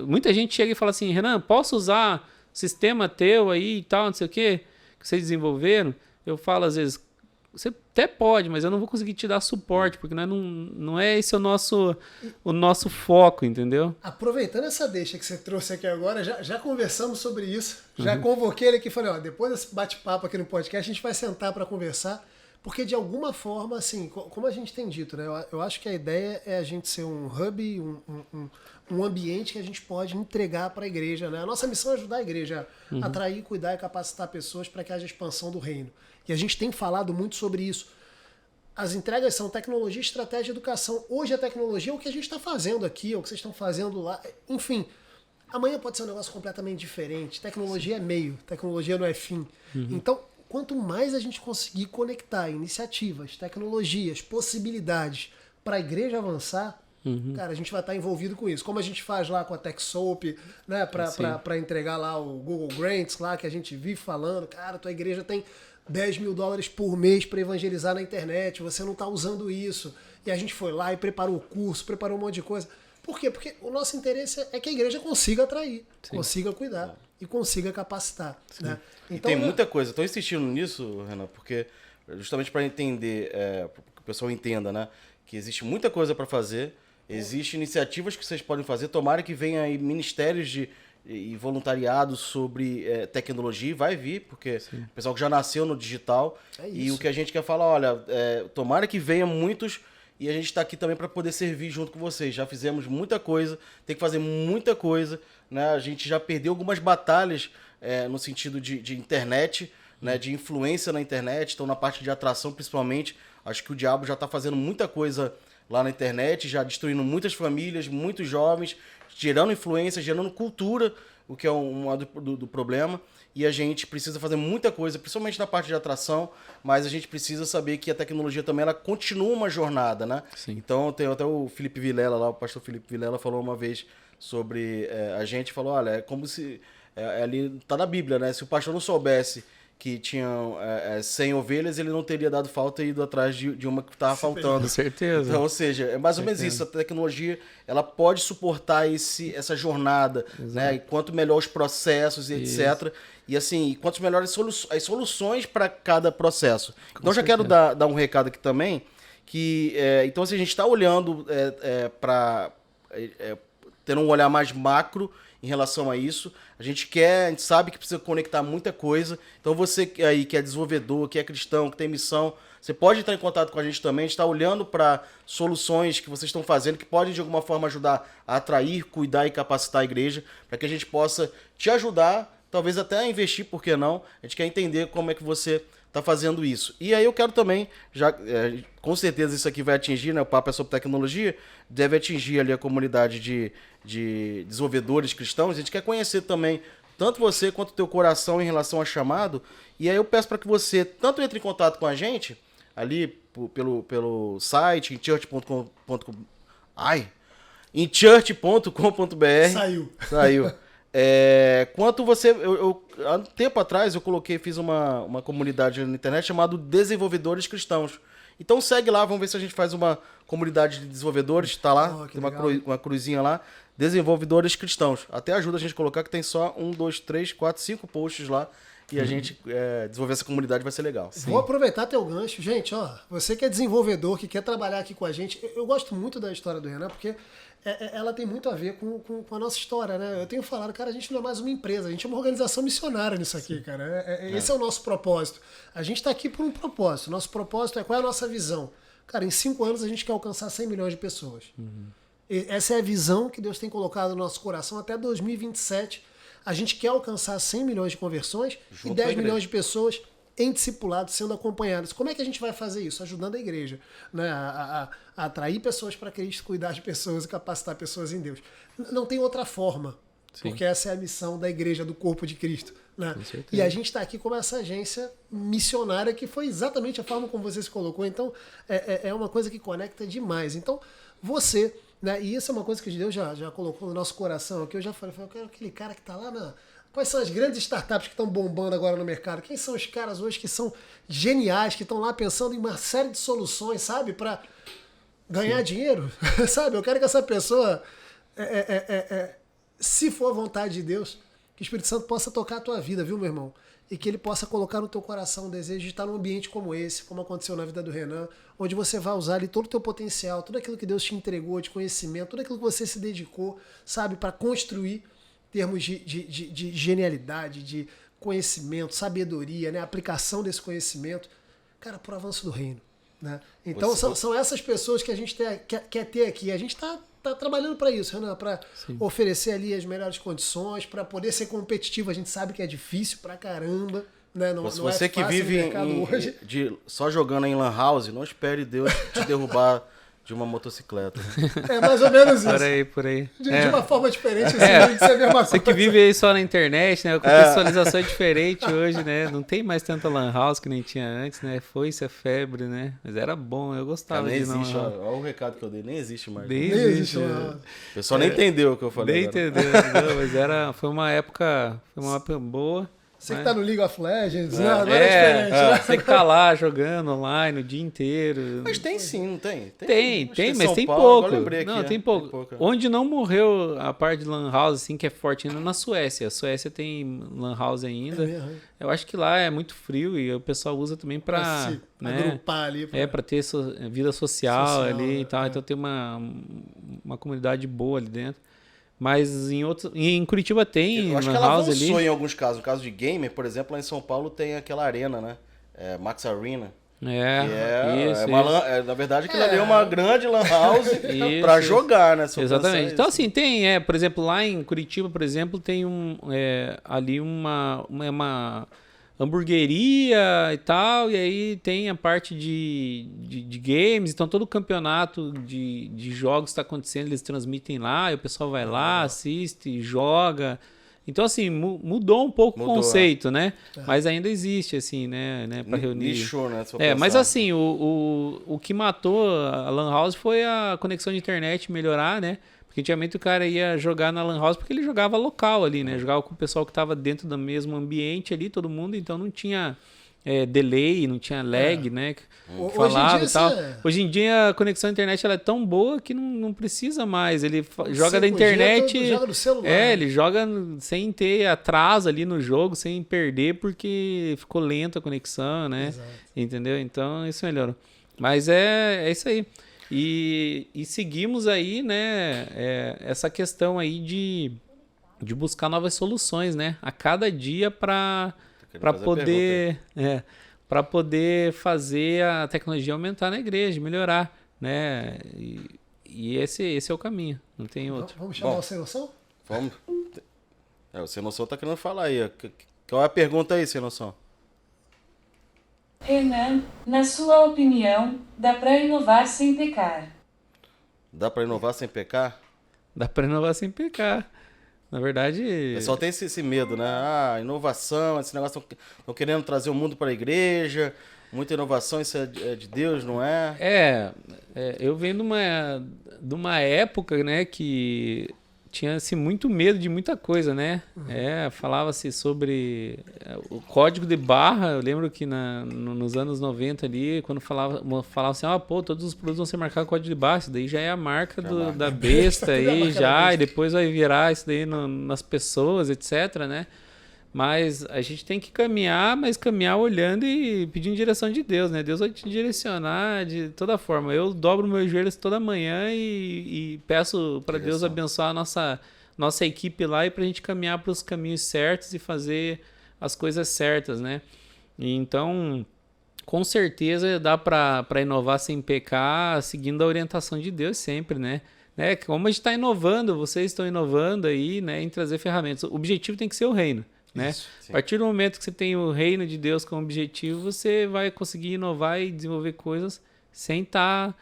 Muita gente chega e fala assim, Renan, posso usar sistema teu aí e tal, não sei o que vocês desenvolveram? Eu falo às vezes, você até pode, mas eu não vou conseguir te dar suporte, porque não é esse o nosso foco, entendeu? Aproveitando essa deixa que você trouxe aqui agora, já conversamos sobre isso, já convoquei ele aqui e falei, depois desse bate-papo aqui no podcast, a gente vai sentar para conversar, porque de alguma forma, assim, como a gente tem dito, né, eu acho que a ideia é a gente ser um hub, um ambiente que a gente pode entregar para a igreja, né? A nossa missão é ajudar a igreja a atrair, cuidar e capacitar pessoas para que haja expansão do reino. E a gente tem falado muito sobre isso. As entregas são tecnologia, estratégia e educação. Hoje a tecnologia é o que a gente está fazendo aqui, é o que vocês estão fazendo lá. Enfim, amanhã pode ser um negócio completamente diferente. Tecnologia é meio, tecnologia não é fim. Então, quanto mais a gente conseguir conectar iniciativas, tecnologias, possibilidades para a igreja avançar, cara, a gente vai estar envolvido com isso. Como a gente faz lá com a TechSoup, né, para entregar lá o Google Grants lá, que a gente vive falando, cara, tua igreja tem 10 mil dólares por mês para evangelizar na internet, você não está usando isso. E a gente foi lá e preparou o curso, preparou um monte de coisa. Por quê? Porque o nosso interesse é que a igreja consiga atrair, consiga cuidar e consiga capacitar. Né? Então, e tem muita coisa. Estou insistindo nisso, Renan, porque justamente para entender, que o pessoal entenda, né, que existe muita coisa para fazer, existem iniciativas que vocês podem fazer, tomara que venha aí ministérios e voluntariado sobre tecnologia, vai vir, porque o pessoal que já nasceu no digital, e o que a gente quer falar, olha, tomara que venha muitos, e a gente está aqui também para poder servir junto com vocês. Já fizemos muita coisa, tem que fazer muita coisa, né? A gente já perdeu algumas batalhas no sentido de internet, né? De influência na internet, então na parte de atração principalmente, acho que o diabo já está fazendo muita coisa lá na internet, já destruindo muitas famílias, muitos jovens, gerando influência, gerando cultura, o que é um lado do problema. E a gente precisa fazer muita coisa, principalmente na parte de atração, mas a gente precisa saber que a tecnologia também ela continua uma jornada, né? Sim. Então tem até o Felipe Vilela lá, o pastor Felipe Vilela falou uma vez sobre a gente, falou, olha, é como se, ali tá na Bíblia, né? Se o pastor não soubesse que tinham 100 ovelhas, ele não teria dado falta e ido atrás de uma que estava faltando. Com certeza. Então, ou seja, é mais ou menos isso. A tecnologia ela pode suportar essa jornada, né? E quanto melhor os processos e etc. E assim, quanto melhores as soluções para cada processo. Então, já quero dar um recado aqui também, que então, se a gente está olhando para ter um olhar mais macro em relação a isso, a gente sabe que precisa conectar muita coisa. Então você aí que é desenvolvedor, que é cristão, que tem missão, você pode entrar em contato com a gente também. A gente está olhando para soluções que vocês estão fazendo que podem de alguma forma ajudar a atrair, cuidar e capacitar a igreja, para que a gente possa te ajudar, talvez até a investir, por que não? A gente quer entender como é que você está fazendo isso. E aí eu quero também, com certeza isso aqui vai atingir, né, o papo é sobre tecnologia, deve atingir ali a comunidade de desenvolvedores cristãos. A gente quer conhecer também tanto você quanto o teu coração em relação ao chamado. E aí eu peço para que você tanto entre em contato com a gente, ali pelo site, inchurch.com.br. Saiu. Quanto você... há um tempo atrás eu fiz uma comunidade na internet chamada Desenvolvedores Cristãos. Então segue lá, vamos ver se a gente faz uma comunidade de desenvolvedores, tá lá, tem uma cruzinha lá, Desenvolvedores Cristãos. Até ajuda a gente a colocar que tem só 1, 2, 3, 4, 5 posts lá, e a gente desenvolver essa comunidade vai ser legal. Sim. Vou aproveitar teu gancho. Gente, ó, você que é desenvolvedor, que quer trabalhar aqui com a gente, eu gosto muito da história do Renan, porque ela tem muito a ver com a nossa história, né? Eu tenho falado, cara, a gente não é mais uma empresa, a gente é uma organização missionária nisso aqui, cara. Esse é o nosso propósito. A gente está aqui por um propósito. Nosso propósito qual é a nossa visão? Cara, em 5 anos a gente quer alcançar 100 milhões de pessoas. Essa é a visão que Deus tem colocado no nosso coração até 2027. A gente quer alcançar 100 milhões de conversões e 10 milhões de pessoas em discipulado, sendo acompanhadas. Como é que a gente vai fazer isso? Ajudando a igreja, né? A atrair pessoas para Cristo, cuidar de pessoas e capacitar pessoas em Deus. Não tem outra forma, porque essa é a missão da igreja, do corpo de Cristo. Né? E a gente está aqui como essa agência missionária, que foi exatamente a forma como você se colocou. Então, é uma coisa que conecta demais. Então, você... Né? E isso é uma coisa que Deus já colocou no nosso coração aqui. Eu já falei, eu quero aquele cara que está lá Quais são as grandes startups que estão bombando agora no mercado? Quem são os caras hoje que são geniais, que estão lá pensando em uma série de soluções, sabe? Para ganhar dinheiro, sabe? Eu quero que essa pessoa, se for a vontade de Deus, que o Espírito Santo possa tocar a tua vida, viu, meu irmão? E que ele possa colocar no teu coração o desejo de estar num ambiente como esse, como aconteceu na vida do Renan, onde você vai usar ali todo o teu potencial, tudo aquilo que Deus te entregou de conhecimento, tudo aquilo que você se dedicou, sabe, para construir termos de genialidade, de conhecimento, sabedoria, né? Aplicação desse conhecimento, cara, pro avanço do reino. Né? Então são essas pessoas que a gente quer ter aqui. A gente está trabalhando para isso, Renan, para oferecer ali as melhores condições, para poder ser competitivo. A gente sabe que é difícil pra caramba. Né? Não você que vive só jogando em lan house, não espere Deus te derrubar de uma motocicleta. É mais ou menos isso. Por aí. De uma forma diferente, assim, de ser a mesma coisa. Você que vive aí só na internet, né? A contextualização é diferente hoje, né? Não tem mais tanta lan house que nem tinha antes, né? Foi-se a febre, né? Mas era bom, eu gostava nem de não. Existe, olha o recado que eu dei, nem existe mais. Nem existe. O pessoal nem entendeu o que eu falei. Nem entendeu, não, mas foi uma época boa. Você que né? tá no League of Legends, né? Agora é diferente, né? Você que tá lá jogando online o dia inteiro. Mas tem sim, não tem? Tem, acho que em mas São tem Paulo, pouco. agora eu lembrei aqui, Não, tem tem pouco. pouco. Onde não morreu a parte de Lan House, assim, que é forte ainda, na Suécia. A Suécia tem Lan House ainda. É mesmo, hein? Eu acho que lá é muito frio e o pessoal usa também pra se né, agrupar ali. pra ter vida social ali né? e tal. É. Então tem uma comunidade boa ali dentro. Mas em Curitiba tem Eu acho que Lan ela House avançou ali. em alguns casos. No caso de gamer, por exemplo, lá em São Paulo tem aquela arena, né? Max Arena. Na verdade, aquilo ali é uma grande lan house pra jogar, né? Exatamente. Então, assim, tem, por exemplo, lá em Curitiba, por exemplo, tem ali uma hamburgueria e tal, e aí tem a parte de games, então todo o campeonato de jogos está acontecendo, eles transmitem lá, e o pessoal vai lá, assiste, joga. Então, assim, mudou um pouco o conceito, né? Mas ainda existe, assim, né? Para reunir. Nichou, né? Mas assim, o que matou a Lan House foi a conexão de internet melhorar, né? Porque antigamente o cara ia jogar na Lan House porque ele jogava local ali, né? Jogava com o pessoal que estava dentro do mesmo ambiente ali, todo mundo, então não tinha delay, não tinha lag, né? Falava e tal. Hoje em dia a conexão à internet ela é tão boa que não precisa mais. Ele joga da internet. Joga no celular. Ele joga sem ter atraso ali no jogo, sem perder, porque ficou lenta a conexão, né? Exato. Entendeu? Então isso melhorou. Mas é isso aí. E seguimos aí, né? Essa questão aí de buscar novas soluções, né? A cada dia para poder fazer a tecnologia aumentar na igreja, melhorar, né? E esse é o caminho, não tem outro. Vamos chamar o Sem Noção? Vamos. O Sem Noção tá querendo falar aí. Qual é a pergunta aí, Sem Noção? Renan, na sua opinião, dá para inovar sem pecar? Dá pra inovar sem pecar? Dá para inovar sem pecar. Na verdade... O pessoal tem esse medo, né? Inovação, esse negócio, estão querendo trazer o mundo para a igreja, muita inovação, isso é de Deus, não é? Eu venho de uma época, né, que tinha-se muito medo de muita coisa, né? Falava-se sobre o código de barra. Eu lembro que nos anos 90 ali, quando falava assim, todos os produtos vão ser marcados com código de barra, isso daí já é a marca da besta aí, e depois vai virar isso daí nas pessoas, etc, né? Mas a gente tem que caminhar, mas caminhar olhando e pedindo direção de Deus, né? Deus vai te direcionar de toda forma. Eu dobro meus joelhos toda manhã e peço para Deus abençoar a nossa equipe lá e para a gente caminhar para os caminhos certos e fazer as coisas certas, né? E então, com certeza dá para inovar sem pecar, seguindo a orientação de Deus sempre, né? Como a gente está inovando, vocês estão inovando aí, né? Em trazer ferramentas. O objetivo tem que ser o reino. Né? A partir do momento que você tem o reino de Deus como objetivo, você vai conseguir inovar e desenvolver coisas sem estar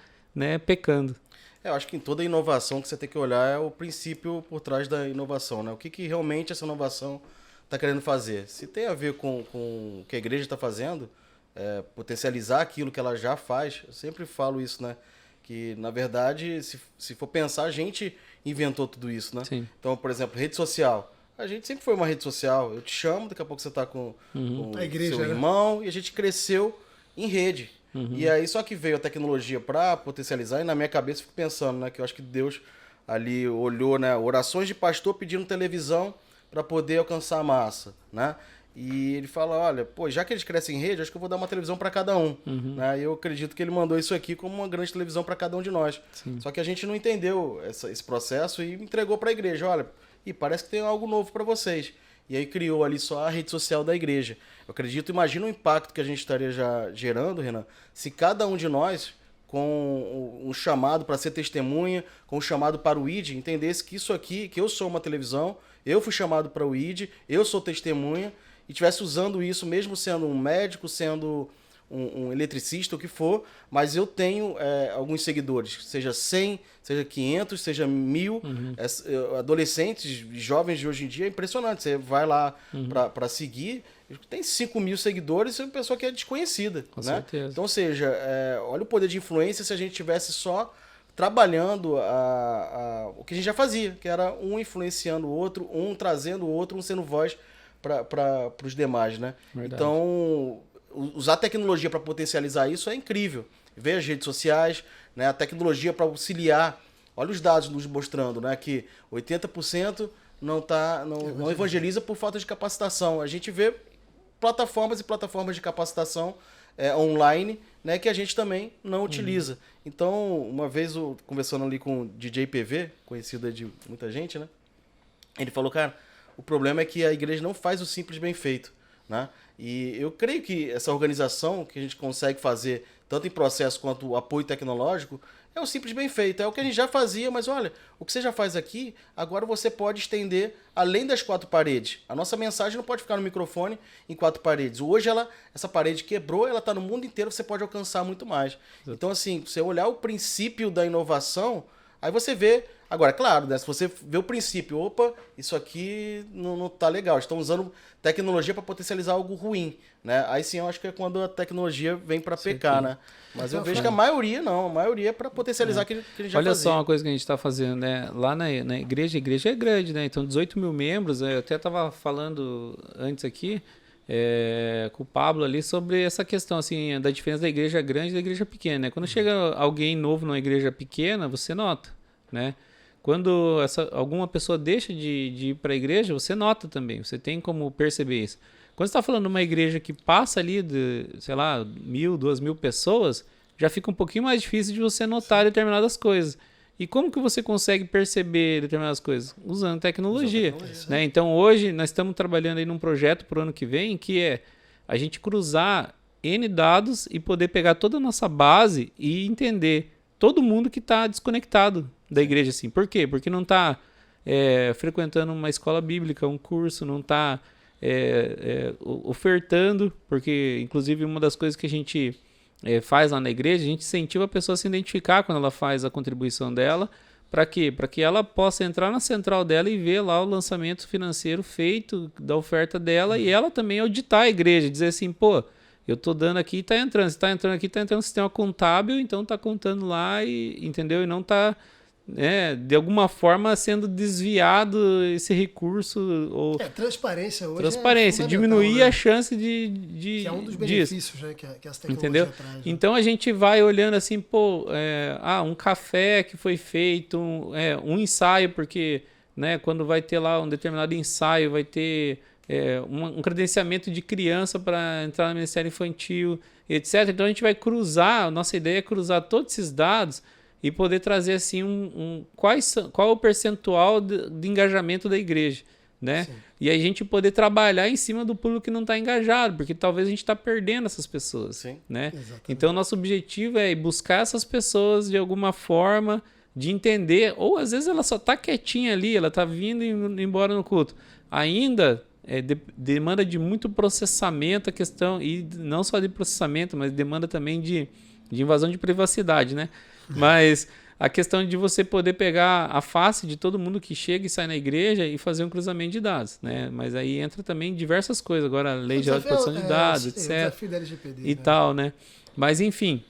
pecando. Eu acho que em toda inovação que você tem que olhar é o princípio por trás da inovação, né? O que realmente essa inovação está querendo fazer. Se tem a ver com o que a igreja está fazendo, potencializar aquilo que ela já faz, eu sempre falo isso, né? Que, na verdade, se for pensar, a gente inventou tudo isso, né? Sim. Então, por exemplo, rede social. A gente sempre foi uma rede social. Eu te chamo, daqui a pouco você está com a igreja, seu irmão, e a gente cresceu em rede. E aí só que veio a tecnologia para potencializar, e na minha cabeça eu fico pensando, né, que eu acho que Deus ali olhou, né, orações de pastor pedindo televisão para poder alcançar a massa, né? E ele fala, olha, já que eles crescem em rede, acho que eu vou dar uma televisão para cada um. Né? E eu acredito que ele mandou isso aqui como uma grande televisão para cada um de nós. Sim. Só que a gente não entendeu esse processo e entregou para a igreja, olha, parece que tem algo novo para vocês. E aí criou ali só a rede social da igreja. Eu acredito, imagina o impacto que a gente estaria já gerando, Renan, se cada um de nós, com um chamado para ser testemunha, com um chamado para o ID, entendesse que isso aqui, que eu sou uma televisão, eu fui chamado para o ID, eu sou testemunha, e estivesse usando isso, mesmo sendo um médico, sendo um eletricista, o que for, mas eu tenho alguns seguidores, seja 100, seja 500, seja 1000, adolescentes, jovens de hoje em dia, é impressionante, você vai lá para seguir, tem 5.000 seguidores e é uma pessoa que é desconhecida. Com né? certeza. Então, ou seja, olha o poder de influência se a gente tivesse só trabalhando o que a gente já fazia, que era um influenciando o outro, um trazendo o outro, um sendo voz para os demais, né? Verdade. Então, usar a tecnologia para potencializar isso é incrível. Ver as redes sociais, né? A tecnologia para auxiliar. Olha os dados nos mostrando, né? Que 80% não evangeliza por falta de capacitação. A gente vê plataformas e plataformas de capacitação online, né, que a gente também não utiliza. Então, uma vez, conversando ali com o DJ PV, conhecido de muita gente, né? Ele falou, cara, o problema é que a igreja não faz o simples bem feito, né? E eu creio que essa organização que a gente consegue fazer, tanto em processo quanto o apoio tecnológico, é o simples bem feito. É o que a gente já fazia, mas olha, o que você já faz aqui, agora você pode estender além das 4 paredes. A nossa mensagem não pode ficar no microfone em 4 paredes. Hoje essa parede quebrou, ela está no mundo inteiro, você pode alcançar muito mais. Então, assim, você olhar o princípio da inovação, aí você vê. Agora, claro, né, se você vê o princípio, opa, isso aqui não tá legal, estão usando tecnologia para potencializar algo ruim, né? Aí sim eu acho que é quando a tecnologia vem para pecar, né? Mas eu vejo que a maioria não, a maioria é para potencializar aquilo que a gente já Olha fazia. só uma coisa que a gente está fazendo, né? Lá na igreja, a igreja é grande, né? Então 18 mil membros, eu até estava falando antes aqui com o Pablo ali sobre essa questão assim, da diferença da igreja grande e da igreja pequena, né? Quando chega alguém novo numa igreja pequena, você nota, né? Quando alguma pessoa deixa de ir para a igreja, você nota também, você tem como perceber isso. Quando você está falando de uma igreja que passa ali de, sei lá, 1.000, 2.000 pessoas, já fica um pouquinho mais difícil de você notar determinadas coisas. E como que você consegue perceber determinadas coisas? Usando tecnologia. Né? Então hoje nós estamos trabalhando aí num projeto para o ano que vem, que é a gente cruzar N dados e poder pegar toda a nossa base e entender todo mundo que está desconectado da igreja, assim. Por quê? Porque não está frequentando uma escola bíblica, um curso, não está ofertando, porque, inclusive, uma das coisas que a gente faz lá na igreja, a gente incentiva a pessoa a se identificar quando ela faz a contribuição dela. Para quê? Para que ela possa entrar na central dela e ver lá o lançamento financeiro feito da oferta dela e ela também auditar a igreja, dizer assim, pô, eu tô dando aqui e tá entrando. Se tá entrando aqui, tá entrando no sistema contábil, então tá contando lá, entendeu? E não tá, de alguma forma, sendo desviado esse recurso. Ou transparência hoje. Transparência, diminuir a chance de que é um dos benefícios, né, que as tecnologias entendeu? traz, né? Então a gente vai olhando assim, pô, um café que foi feito, um ensaio, porque, né, quando vai ter lá um determinado ensaio, vai ter um credenciamento de criança para entrar no Ministério Infantil, etc. Então a gente vai cruzar, a nossa ideia é cruzar todos esses dados e poder trazer assim qual é o percentual de engajamento da igreja, né? Sim. E aí a gente poder trabalhar em cima do público que não está engajado, porque talvez a gente está perdendo essas pessoas. Sim. Né? Exatamente. Então nosso objetivo é buscar essas pessoas de alguma forma, de entender, ou às vezes ela só está quietinha ali, ela está vindo e indo embora no culto. Ainda demanda de muito processamento a questão, e não só de processamento, mas demanda também de invasão de privacidade, né? Mas a questão de você poder pegar a face de todo mundo que chega e sai na igreja e fazer um cruzamento de dados, né? Mas aí entra também diversas coisas, agora a lei geral de proteção de dados, etc. O desafio da LGPD, e tal, né? Mas enfim,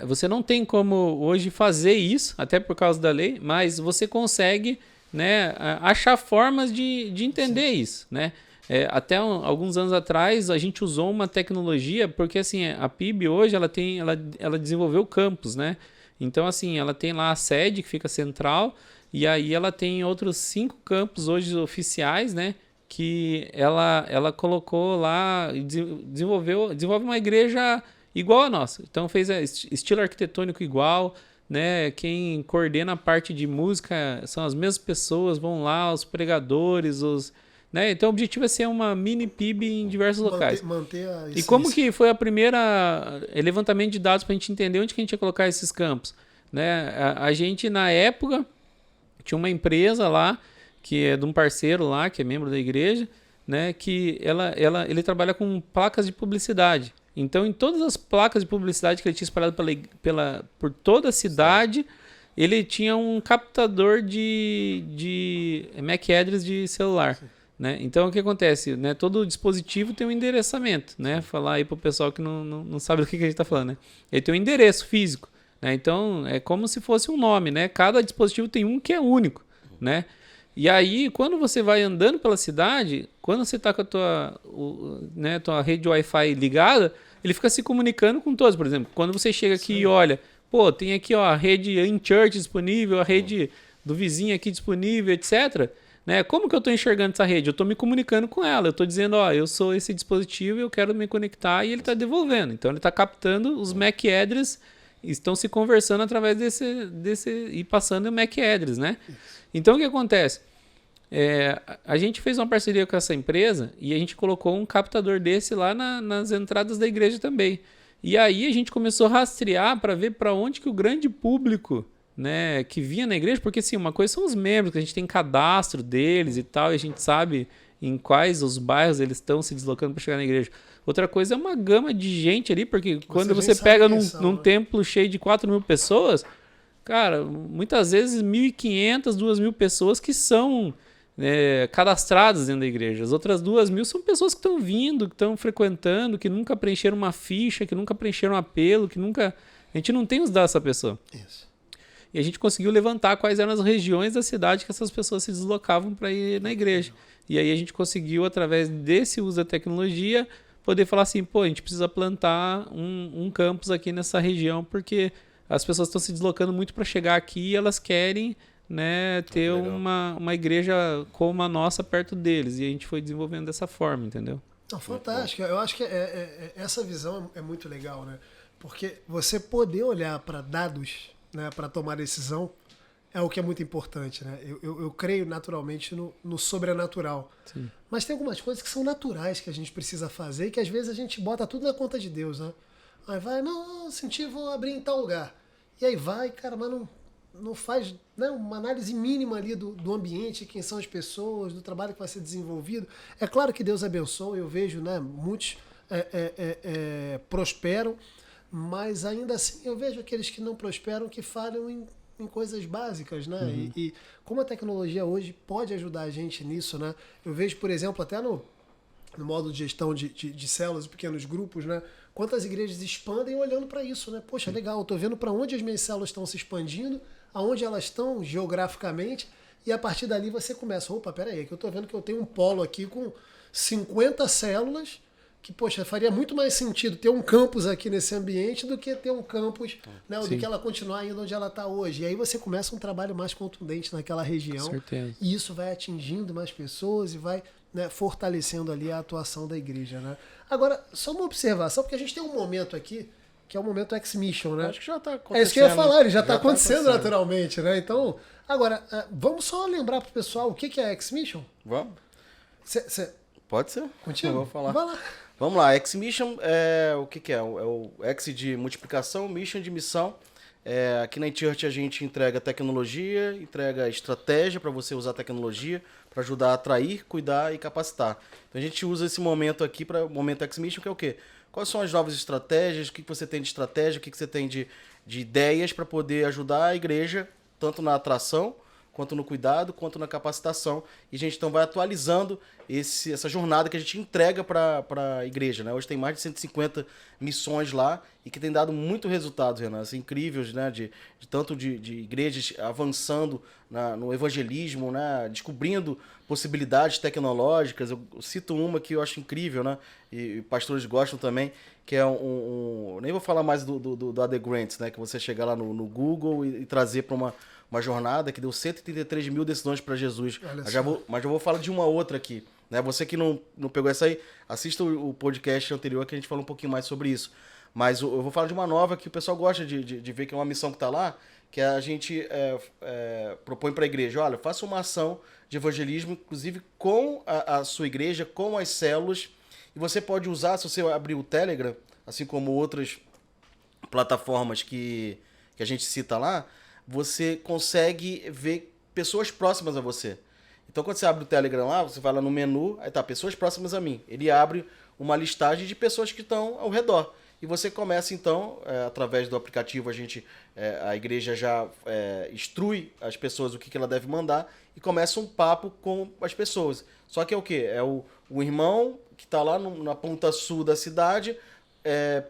você não tem como hoje fazer isso, até por causa da lei, mas você consegue, né, achar formas de entender Sim. isso, né? Até alguns anos atrás a gente usou uma tecnologia, porque assim, a PIB hoje ela desenvolveu campus, né? Então assim, ela tem lá a sede que fica central, e aí ela tem outros 5 campos hoje oficiais, né? Que ela colocou lá e desenvolve uma igreja igual a nossa. Então fez estilo arquitetônico igual, né? Quem coordena a parte de música são as mesmas pessoas, vão lá, os pregadores, né? Então o objetivo é ser uma mini PIB em diversos locais. E como que foi a primeira levantamento de dados para a gente entender onde que a gente ia colocar esses campos? Né? A gente, na época, tinha uma empresa lá, que é de um parceiro lá, que é membro da igreja, né? Que ele trabalha com placas de publicidade. Então, em todas as placas de publicidade que ele tinha espalhado por toda a cidade, ele tinha um captador de MAC address de celular. Né? Então, o que acontece? Né? Todo dispositivo tem um endereçamento. Né? Falar aí para o pessoal que não sabe do que a gente está falando. Né? Ele tem um endereço físico. Né? Então, é como se fosse um nome. Né? Cada dispositivo tem um que é único. Né? E aí, quando você vai andando pela cidade, quando você tá com a tua rede Wi-Fi ligada, ele fica se comunicando com todos. Por exemplo, quando você chega aqui e olha, pô, tem aqui ó, a rede InChurch disponível, a rede do vizinho aqui disponível, etc. Né? Como que eu estou enxergando essa rede? Eu estou me comunicando com ela. Eu estou dizendo, ó, eu sou esse dispositivo e eu quero me conectar, e ele está devolvendo. Então ele está captando os MAC address, estão se conversando através desse e passando o MAC address, né? Então o que acontece? A gente fez uma parceria com essa empresa e a gente colocou um captador desse lá nas entradas da igreja também. E aí a gente começou a rastrear para ver para onde que o grande público, né, que vinha na igreja, porque assim, uma coisa são os membros, que a gente tem cadastro deles e tal, e a gente sabe em quais os bairros eles estão se deslocando para chegar na igreja. Outra coisa é uma gama de gente ali, porque quando você pega num templo cheio de 4.000 pessoas, cara, muitas vezes 1.500, 2.000 pessoas que são cadastradas dentro da igreja. As outras 2.000 são pessoas que estão vindo, que estão frequentando, que nunca preencheram uma ficha, que nunca preencheram um apelo, que nunca... A gente não tem os dados dessa pessoa. Isso. E a gente conseguiu levantar quais eram as regiões da cidade que essas pessoas se deslocavam para ir na igreja. E aí a gente conseguiu, através desse uso da tecnologia, poder falar assim, pô, a gente precisa plantar um campus aqui nessa região, porque as pessoas estão se deslocando muito para chegar aqui e elas querem, né, ter uma igreja como a nossa perto deles. E a gente foi desenvolvendo dessa forma, entendeu? Não, fantástico. Eu acho que essa visão é muito legal, né? Porque você poder olhar para dados, né, para tomar decisão é o que é muito importante, né? Eu creio naturalmente no sobrenatural. Sim. Mas tem algumas coisas que são naturais que a gente precisa fazer e que às vezes a gente bota tudo na conta de Deus, né? Aí vai, não, senti, vou abrir em tal lugar. E aí vai, cara, mas não faz, né, uma análise mínima ali do ambiente, quem são as pessoas, do trabalho que vai ser desenvolvido. É claro que Deus abençoa, eu vejo, né, muitos prosperam, mas ainda assim eu vejo aqueles que não prosperam que falham em coisas básicas, né? Uhum. E como a tecnologia hoje pode ajudar a gente nisso, né? Eu vejo, por exemplo, até no modo de gestão de células e pequenos grupos, né? Quantas igrejas expandem olhando para isso, né? Poxa, legal, eu estou vendo para onde as minhas células estão se expandindo, aonde elas estão geograficamente, e a partir dali você começa, opa, peraí, que eu estou vendo que eu tenho um polo aqui com 50 células, que, poxa, faria muito mais sentido ter um campus aqui nesse ambiente do que ter um campus, né, do que ela continuar indo onde ela está hoje. E aí você começa um trabalho mais contundente naquela região. Com certeza. E isso vai atingindo mais pessoas e vai, né, fortalecendo ali a atuação da igreja, né? Agora, só uma observação, porque a gente tem um momento aqui, que é o momento X-Mission, né? Acho que já está acontecendo. É isso que eu ia falar, ele já está acontecendo naturalmente, né? Então, agora, vamos só lembrar pro pessoal o que é X-Mission? Vamos? Pode ser. Contigo? Eu vou falar. Vai lá. Vamos lá, X-Mission é o que é? É o X de multiplicação, Mission de missão. Aqui na InChurch a gente entrega tecnologia, entrega estratégia para você usar a tecnologia para ajudar a atrair, cuidar e capacitar. Então a gente usa esse momento aqui para o momento X-Mission, que é o quê? Quais são as novas estratégias, o que você tem de estratégia, o que você tem de ideias para poder ajudar a igreja, tanto na atração, quanto no cuidado, quanto na capacitação. E a gente então vai atualizando essa jornada que a gente entrega para a igreja, né? Hoje tem mais de 150 missões lá e que tem dado muito resultado, Renan, assim, incríveis, né? Tanto de igrejas avançando no evangelismo, né? Descobrindo possibilidades tecnológicas. Eu cito uma que eu acho incrível, né? E pastores gostam também, que é nem vou falar mais do AD Grants, né? Que você chegar lá no Google e trazer para uma jornada que deu 133 mil decisões para Jesus. Mas já vou falar de uma outra aqui. Né? Você que não pegou essa aí, assista o podcast anterior que a gente falou um pouquinho mais sobre isso. Mas eu vou falar de uma nova que o pessoal gosta de ver, que é uma missão que está lá, que a gente propõe para a igreja. Olha, faça uma ação de evangelismo, inclusive com a sua igreja, com as células. E você pode usar, se você abrir o Telegram, assim como outras plataformas que a gente cita lá, você consegue ver pessoas próximas a você. Então, quando você abre o Telegram lá, você vai lá no menu, aí tá, pessoas próximas a mim. Ele abre uma listagem de pessoas que estão ao redor. E você começa, então, através do aplicativo, a igreja já instrui as pessoas o que ela deve mandar e começa um papo com as pessoas. Só que é o quê? É o irmão que está lá na ponta sul da cidade,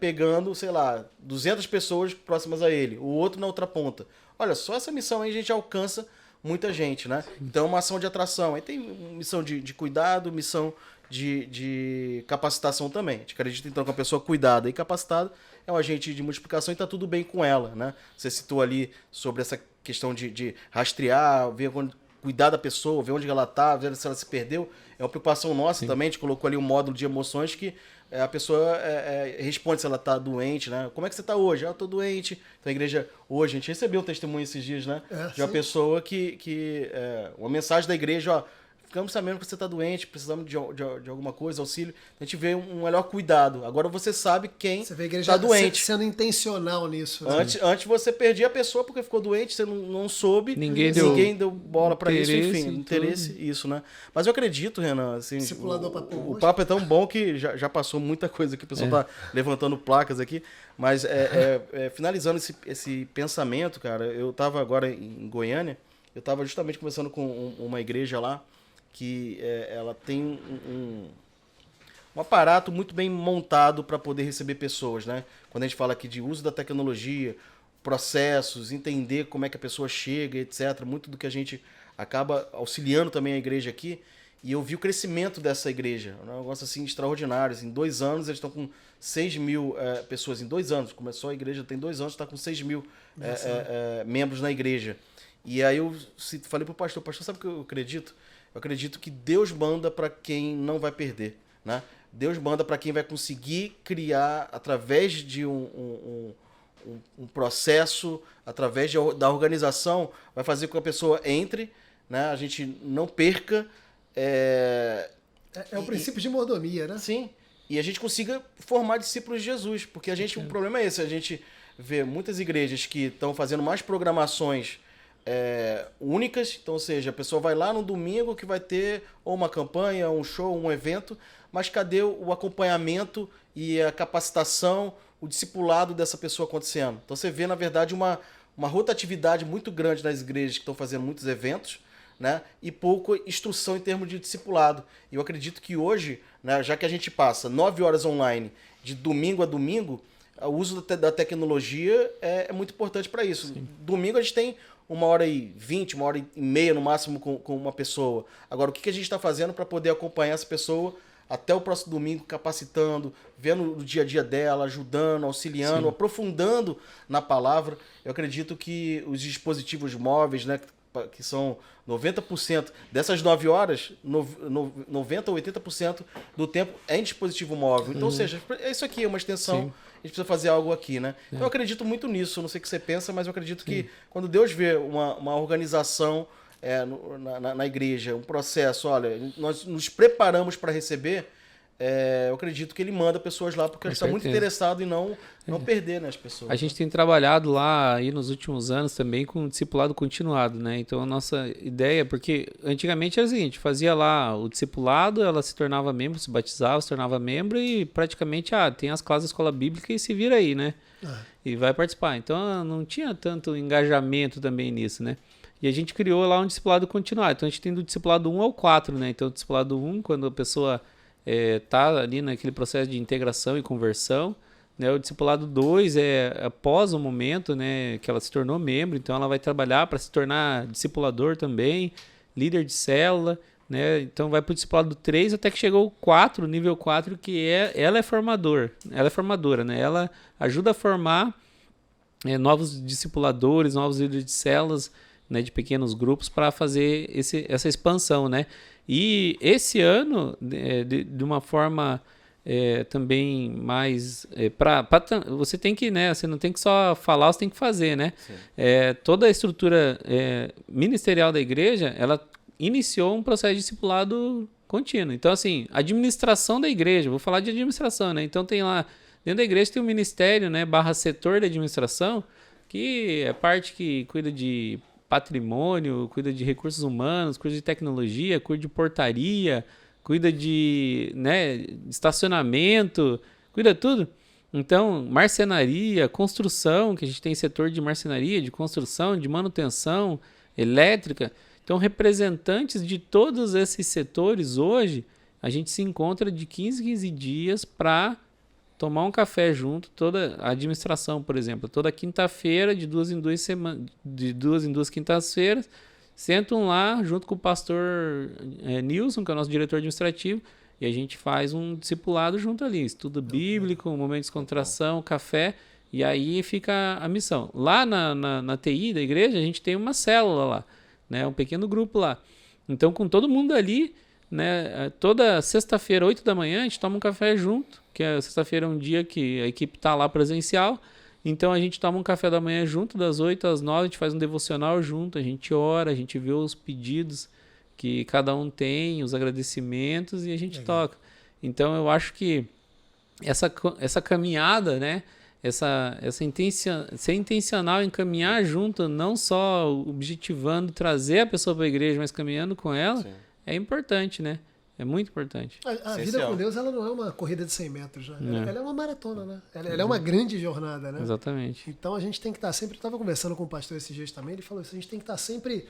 pegando, sei lá, 200 pessoas próximas a ele. O outro na outra ponta. Olha, só essa missão aí a gente alcança muita gente, né? Então é uma ação de atração. Aí tem missão de cuidado, missão de capacitação também. A gente acredita, então, que a pessoa cuidada e capacitada é um agente de multiplicação e está tudo bem com ela, né? Você citou ali sobre essa questão de rastrear, ver cuidar da pessoa, ver onde ela está, ver se ela se perdeu. É uma preocupação nossa também. A gente colocou ali um módulo de emoções que a pessoa responde se ela está doente, né? Como é que você está hoje? Eu estou doente. Então a igreja, hoje, a gente recebeu um testemunho esses dias, né? De uma pessoa uma mensagem da igreja, ó, ficamos sabendo que você está doente, precisamos de alguma coisa, auxílio. A gente vê um melhor cuidado. Agora você sabe quem está doente. Sendo intencional nisso. Né? Antes você perdia a pessoa porque ficou doente, você não soube. Ninguém deu bola para isso, enfim. Interesse, isso, né? Mas eu acredito, Renan, assim, o papo é tão bom que já passou muita coisa aqui. O pessoal está levantando placas aqui. Mas finalizando esse pensamento, cara, eu estava agora em Goiânia, eu estava justamente conversando com uma igreja lá, que ela tem um aparato muito bem montado para poder receber pessoas, né? Quando a gente fala aqui de uso da tecnologia, processos, entender como é que a pessoa chega, etc. Muito do que a gente acaba auxiliando também a igreja aqui. E eu vi o crescimento dessa igreja, um negócio assim extraordinário. Em 2 anos eles estão com 6 mil pessoas. Em 2 anos, começou a igreja, tem 2 anos, está com 6 mil membros na igreja. E aí eu falei pro pastor, sabe o que eu acredito? Eu acredito que Deus manda para quem não vai perder, né? Deus manda para quem vai conseguir criar, através de um processo, através da organização, vai fazer com que a pessoa entre, né? A gente não perca. É o princípio de mordomia, né? Sim. E a gente consiga formar discípulos de Jesus. Porque o problema é esse, a gente vê muitas igrejas que estão fazendo mais programações únicas, então, ou seja, a pessoa vai lá no domingo que vai ter ou uma campanha, um show, um evento, mas cadê o acompanhamento e a capacitação, o discipulado dessa pessoa acontecendo? Então você vê, na verdade, uma rotatividade muito grande nas igrejas que estão fazendo muitos eventos, né, e pouca instrução em termos de discipulado. E eu acredito que hoje, né, já que a gente passa 9 horas online, de domingo a domingo, o uso da tecnologia é muito importante para isso. Sim. Domingo a gente tem 1h20, 1h30 no máximo com uma pessoa. Agora, o que a gente está fazendo para poder acompanhar essa pessoa até o próximo domingo, capacitando, vendo o dia a dia dela, ajudando, auxiliando, sim, aprofundando na palavra? Eu acredito que os dispositivos móveis, né, que são 90% dessas 9 horas, 90% ou 80% do tempo é em dispositivo móvel. Então, ou seja, é isso aqui, é uma extensão. Sim. A gente precisa fazer algo aqui, né? Eu acredito muito nisso, não sei o que você pensa, mas eu acredito que quando Deus vê uma organização na igreja, um processo, olha, nós nos preparamos para receber, eu acredito que ele manda pessoas lá porque ele está muito interessado em não perder, né, as pessoas. A gente tem trabalhado lá aí nos últimos anos também com discipulado continuado, né? Então a nossa ideia, porque antigamente era o seguinte, fazia lá o discipulado, ela se tornava membro, se batizava, se tornava membro e praticamente tem as classes da escola bíblica e se vira aí, né? E vai participar. Então não tinha tanto engajamento também nisso, né? E a gente criou lá um discipulado continuado. Então a gente tem do discipulado 1 ao 4, né? Então o discipulado 1, quando a pessoa tá ali naquele processo de integração e conversão, né? O discipulado 2 é após o momento, né, que ela se tornou membro, então ela vai trabalhar para se tornar discipulador também, líder de célula, né? Então vai para o discipulado 3 até que chegou o 4, nível 4, que ela é formadora, né? Ela ajuda a formar novos discipuladores, novos líderes de células, né, de pequenos grupos para fazer essa expansão, né? E esse ano, de uma forma também mais... você tem que, né? Você não tem que só falar, você tem que fazer, né? Toda a estrutura ministerial da igreja, ela iniciou um processo de discipulado contínuo. Então, assim, administração da igreja, vou falar de administração, né? Então tem lá, dentro da igreja tem um ministério, né, / setor de administração, que é parte que cuida de patrimônio, cuida de recursos humanos, cuida de tecnologia, cuida de portaria, cuida de, né, estacionamento, cuida de tudo. Então, marcenaria, construção, que a gente tem setor de marcenaria, de construção, de manutenção, elétrica. Então, representantes de todos esses setores hoje, a gente se encontra de 15 dias para tomar um café junto, toda a administração, por exemplo, toda quinta-feira, de 2 em 2 quintas-feiras, sentam lá junto com o pastor Nilson, que é o nosso diretor administrativo, e a gente faz um discipulado junto ali, estudo bíblico, momento de descontração, café, e aí fica a missão. Lá na TI da igreja, a gente tem uma célula lá, né, um pequeno grupo lá. Então, com todo mundo ali, né, toda sexta-feira, 8 da manhã, a gente toma um café junto, que a sexta-feira é um dia que a equipe está lá presencial. Então, a gente toma um café da manhã junto, das 8 às 9, a gente faz um devocional junto, a gente ora, a gente vê os pedidos que cada um tem, os agradecimentos, e a gente toca. Então, eu acho que essa caminhada, né, ser intencional em caminhar junto, não só objetivando trazer a pessoa para a igreja, mas caminhando com ela, Sim. é importante, né? É muito importante. A vida com Deus, ela não é uma corrida de 100 metros, né? Ela é uma maratona, né? Ela é uma grande jornada, né? Exatamente. Então a gente tem que estar sempre... Eu estava conversando com o pastor esses dias também, ele falou isso, a gente tem que estar sempre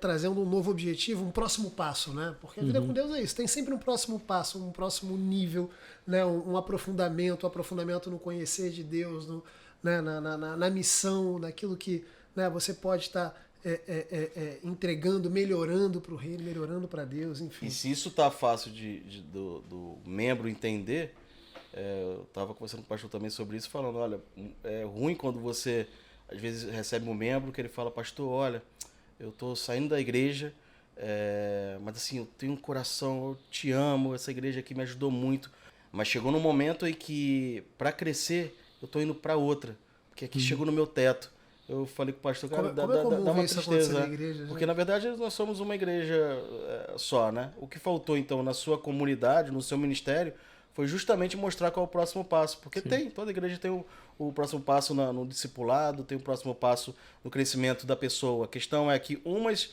trazendo um novo objetivo, um próximo passo, né? Porque a vida com Deus é isso, tem sempre um próximo passo, um próximo nível, né? Um aprofundamento no conhecer de Deus, né? na missão, naquilo que, né, você pode estar... entregando, melhorando para o reino, melhorando para Deus, enfim. E se isso tá fácil do membro entender, eu tava conversando com o pastor também sobre isso, falando, olha, é ruim quando você, às vezes, recebe um membro que ele fala, pastor, olha, eu tô saindo da igreja, mas assim, eu tenho um coração, eu te amo, essa igreja aqui me ajudou muito, mas chegou num momento em que, para crescer, eu tô indo para outra, porque aqui chegou no meu teto. Eu falei com o pastor, cara, dá uma tristeza, na igreja, porque né? na verdade nós somos uma igreja só, né? O que faltou então na sua comunidade, no seu ministério, foi justamente mostrar qual é o próximo passo, porque toda igreja tem o próximo passo no discipulado, tem o próximo passo no crescimento da pessoa. A questão é que umas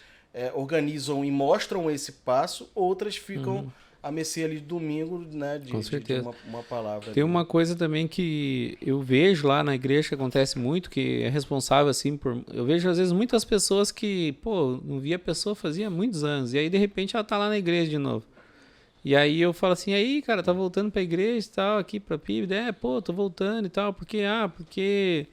organizam e mostram esse passo, outras ficam a mercê ali de domingo, né, Com certeza. de uma palavra. Tem ali. uma coisa também que eu vejo lá na igreja que acontece muito, que é responsável assim por... Eu vejo às vezes muitas pessoas que, pô, não via a pessoa fazia muitos anos, e aí de repente ela tá lá na igreja de novo. E aí eu falo assim, aí cara, tá voltando pra igreja e tal, aqui pra PIB? Pô, tô voltando e tal, porque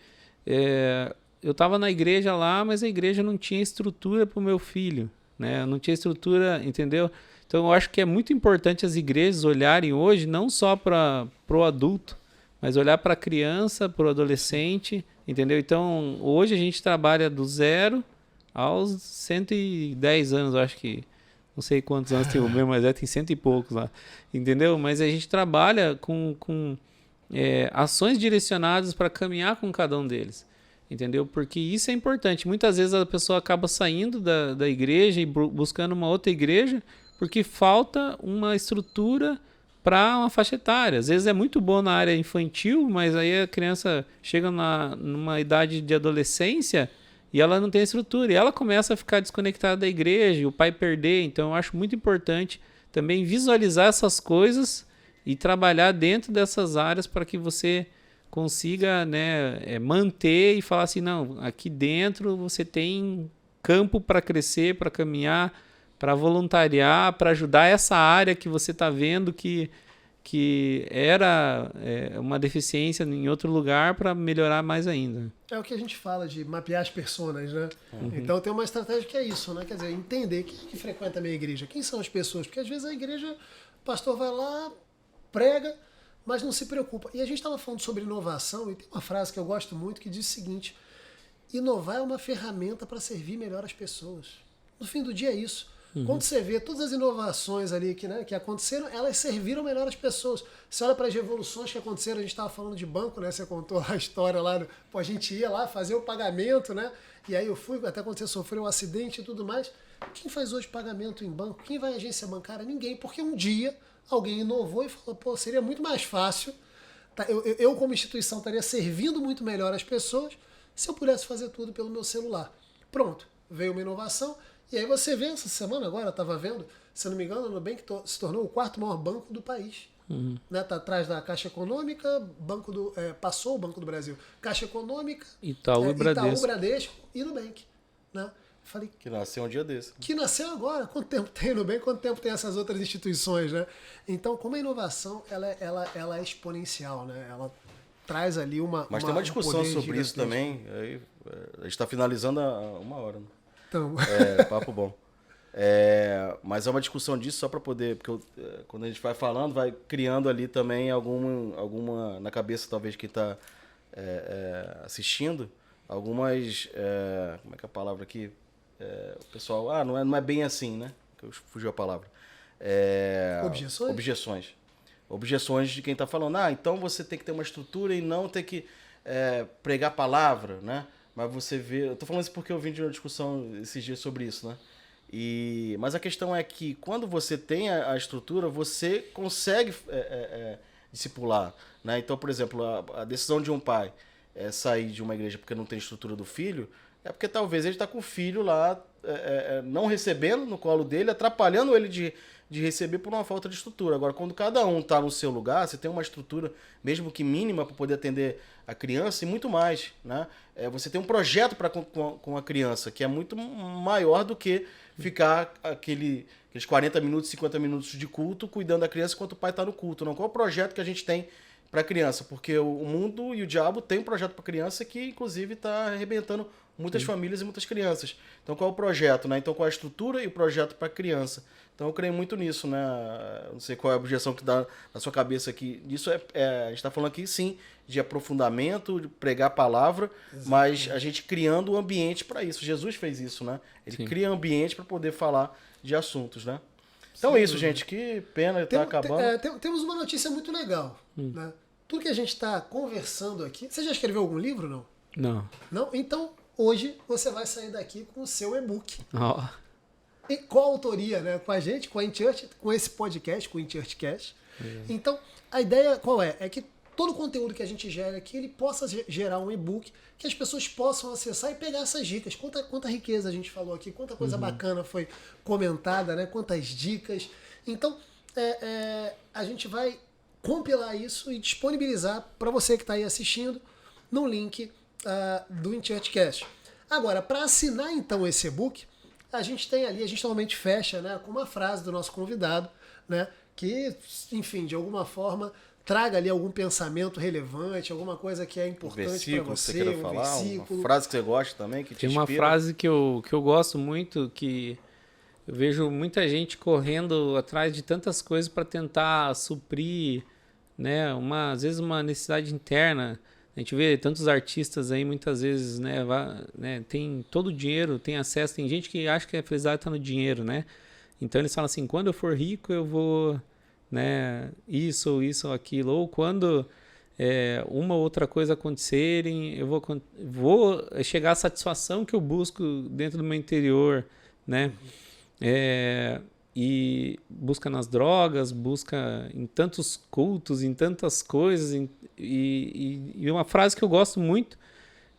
eu tava na igreja lá, mas a igreja não tinha estrutura pro meu filho, né? Não tinha estrutura, entendeu? Então, eu acho que é muito importante as igrejas olharem hoje não só para o adulto, mas olhar para a criança, para o adolescente, entendeu? Então, hoje a gente trabalha do 0 aos 110 anos, eu acho que... Não sei quantos anos tem o meu, mas tem 100 e poucos lá, entendeu? Mas a gente trabalha com ações direcionadas para caminhar com cada um deles, entendeu? Porque isso é importante. Muitas vezes a pessoa acaba saindo da igreja e buscando uma outra igreja, porque falta uma estrutura para uma faixa etária. Às vezes é muito bom na área infantil, mas aí a criança chega numa idade de adolescência e ela não tem estrutura. E ela começa a ficar desconectada da igreja, e o pai perder. Então eu acho muito importante também visualizar essas coisas e trabalhar dentro dessas áreas para que você consiga, né, manter e falar assim, não, aqui dentro você tem campo para crescer, para caminhar, para voluntariar, para ajudar essa área que você está vendo que era uma deficiência em outro lugar, para melhorar mais ainda. É o que a gente fala de mapear as personas, né? Então tem uma estratégia que é isso, né? Quer dizer, entender quem é que frequenta a minha igreja, quem são as pessoas, porque às vezes a igreja, o pastor vai lá, prega, mas não se preocupa. E a gente estava falando sobre inovação, e tem uma frase que eu gosto muito que diz o seguinte: inovar é uma ferramenta para servir melhor as pessoas. No fim do dia é isso. Quando você vê todas as inovações ali que aconteceram, elas serviram melhor as pessoas. Você olha para as revoluções que aconteceram, a gente estava falando de banco, né? Você contou a história lá, a gente ia lá fazer o pagamento, né? E aí eu fui, até quando você sofreu um acidente e tudo mais. Quem faz hoje pagamento em banco? Quem vai à agência bancária? Ninguém, porque um dia alguém inovou e falou, pô, seria muito mais fácil, eu como instituição estaria servindo muito melhor as pessoas se eu pudesse fazer tudo pelo meu celular. Pronto, veio uma inovação. E aí você vê, essa semana agora, eu estava vendo, se não me engano, o Nubank se tornou o 4º maior banco do país. Né? Tá atrás da Caixa Econômica, passou o Banco do Brasil. Caixa Econômica, Itaú, Bradesco e Nubank. Né? Falei, que nasceu um dia desse. Que nasceu agora. Quanto tempo tem Nubank? Quanto tempo tem essas outras instituições? Né? Então, como a inovação ela é exponencial, né? Ela traz ali Mas tem uma discussão sobre isso também. Aí, a gente está finalizando há 1 hora. Né? Então, Papo bom. Mas é uma discussão disso só para poder, porque quando a gente vai falando, vai criando ali também alguma na cabeça, talvez, quem está assistindo, algumas, como é que é a palavra aqui? O pessoal, não é bem assim, né? Que fugiu a palavra. Objeções? Objeções de quem está falando, então você tem que ter uma estrutura e não ter que pregar a palavra, né? Mas você vê... Eu tô falando isso porque eu vim de uma discussão esses dias sobre isso, né? Mas a questão é que quando você tem a estrutura, você consegue discipular, né? Então, por exemplo, a decisão de um pai sair de uma igreja porque não tem estrutura do filho, é porque talvez ele está com o filho lá não recebendo no colo dele, atrapalhando ele de receber por uma falta de estrutura. Agora, quando cada um está no seu lugar, você tem uma estrutura, mesmo que mínima, para poder atender a criança e muito mais, né? Você tem um projeto com a criança que é muito maior do que ficar aqueles 40 minutos, 50 minutos de culto cuidando da criança enquanto o pai está no culto. Não. Qual é o projeto que a gente tem para a criança? Porque o mundo e o diabo tem um projeto para a criança que, inclusive, está arrebentando muitas famílias e muitas crianças. Então, qual é o projeto, né? Então, qual é a estrutura e o projeto para a criança? Então, eu creio muito nisso, né? Não sei qual é a objeção que dá na sua cabeça aqui. Isso a gente está falando aqui, sim, de aprofundamento, de pregar a palavra, mas a gente criando um ambiente para isso. Jesus fez isso, né? Ele cria ambiente para poder falar de assuntos, né? Então é isso, gente. Que pena estar acabando. Temos uma notícia muito legal, né? Tudo que a gente está conversando aqui... Você já escreveu algum livro, não? Não. Não? Então, hoje, você vai sair daqui com o seu e-book. Oh. E com a autoria, né? Com a gente, com a InChurch, com esse podcast, com o InChurchcast. Então, a ideia qual é? É que todo o conteúdo que a gente gera aqui, ele possa gerar um e-book que as pessoas possam acessar e pegar essas dicas. Quanta riqueza a gente falou aqui, quanta coisa bacana foi comentada, né? Quantas dicas. Então, a gente vai compilar isso e disponibilizar para você que está aí assistindo no link do InChurchcast. Agora, para assinar então esse e-book, a gente tem ali, a gente normalmente fecha, né, com uma frase do nosso convidado, né, que, enfim, de alguma forma traga ali algum pensamento relevante, alguma coisa que é importante para você, que você queira falar, versículo. uma frase que você gosta também, que te Tem inspira. uma frase que eu gosto muito, que eu vejo muita gente correndo atrás de tantas coisas para tentar suprir, né, às vezes uma necessidade interna. A gente vê tantos artistas aí, muitas vezes, né, tem todo o dinheiro, tem acesso, tem gente que acha que a felicidade está no dinheiro, né? Então eles falam assim, quando eu for rico eu vou, né, isso ou aquilo, ou quando uma ou outra coisa acontecerem, eu vou chegar à satisfação que eu busco dentro do meu interior, né? E busca nas drogas, busca em tantos cultos, em tantas coisas. E uma frase que eu gosto muito,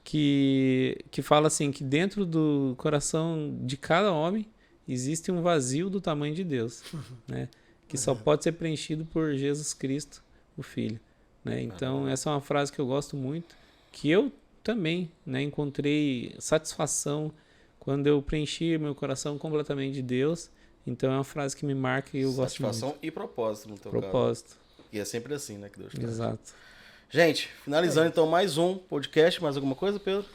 que fala assim, que dentro do coração de cada homem existe um vazio do tamanho de Deus, né? Que só pode ser preenchido por Jesus Cristo, o Filho. Né? Então, essa é uma frase que eu gosto muito, que eu também, né, encontrei satisfação quando eu preenchi meu coração completamente de Deus. Então é uma frase que me marca e eu gosto muito. Satisfação e propósito no teu propósito. caso. E é sempre assim, né, que Deus faz. Exato. Gente, finalizando então mais um podcast, mais alguma coisa, Pedro?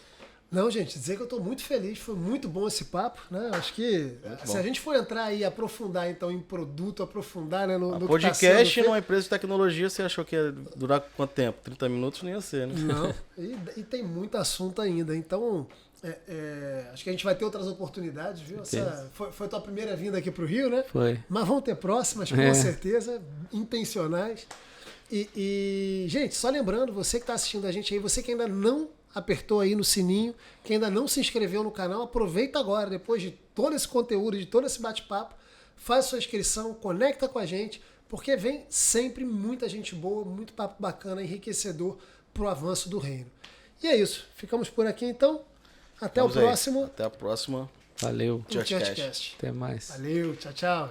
Não, gente, dizer que eu estou muito feliz, foi muito bom esse papo, né? Acho que se a gente for entrar aí e aprofundar então em produto, aprofundar, né, no podcast numa empresa de tecnologia, você achou que ia durar quanto tempo? 30 minutos nem ia ser, né? Não, e tem muito assunto ainda, então acho que a gente vai ter outras oportunidades, viu? Foi tua primeira vinda aqui para o Rio, né? Foi. Mas vão ter próximas, com certeza, intencionais. E, gente, só lembrando, você que está assistindo a gente aí, você que ainda não apertou aí no sininho, que ainda não se inscreveu no canal, aproveita agora, depois de todo esse conteúdo, de todo esse bate-papo, faz sua inscrição, conecta com a gente, porque vem sempre muita gente boa, muito papo bacana, enriquecedor pro avanço do reino. E é isso, ficamos por aqui então, até o próximo. Até a próxima. Valeu. InChurchcast. Até mais. Valeu, tchau, tchau.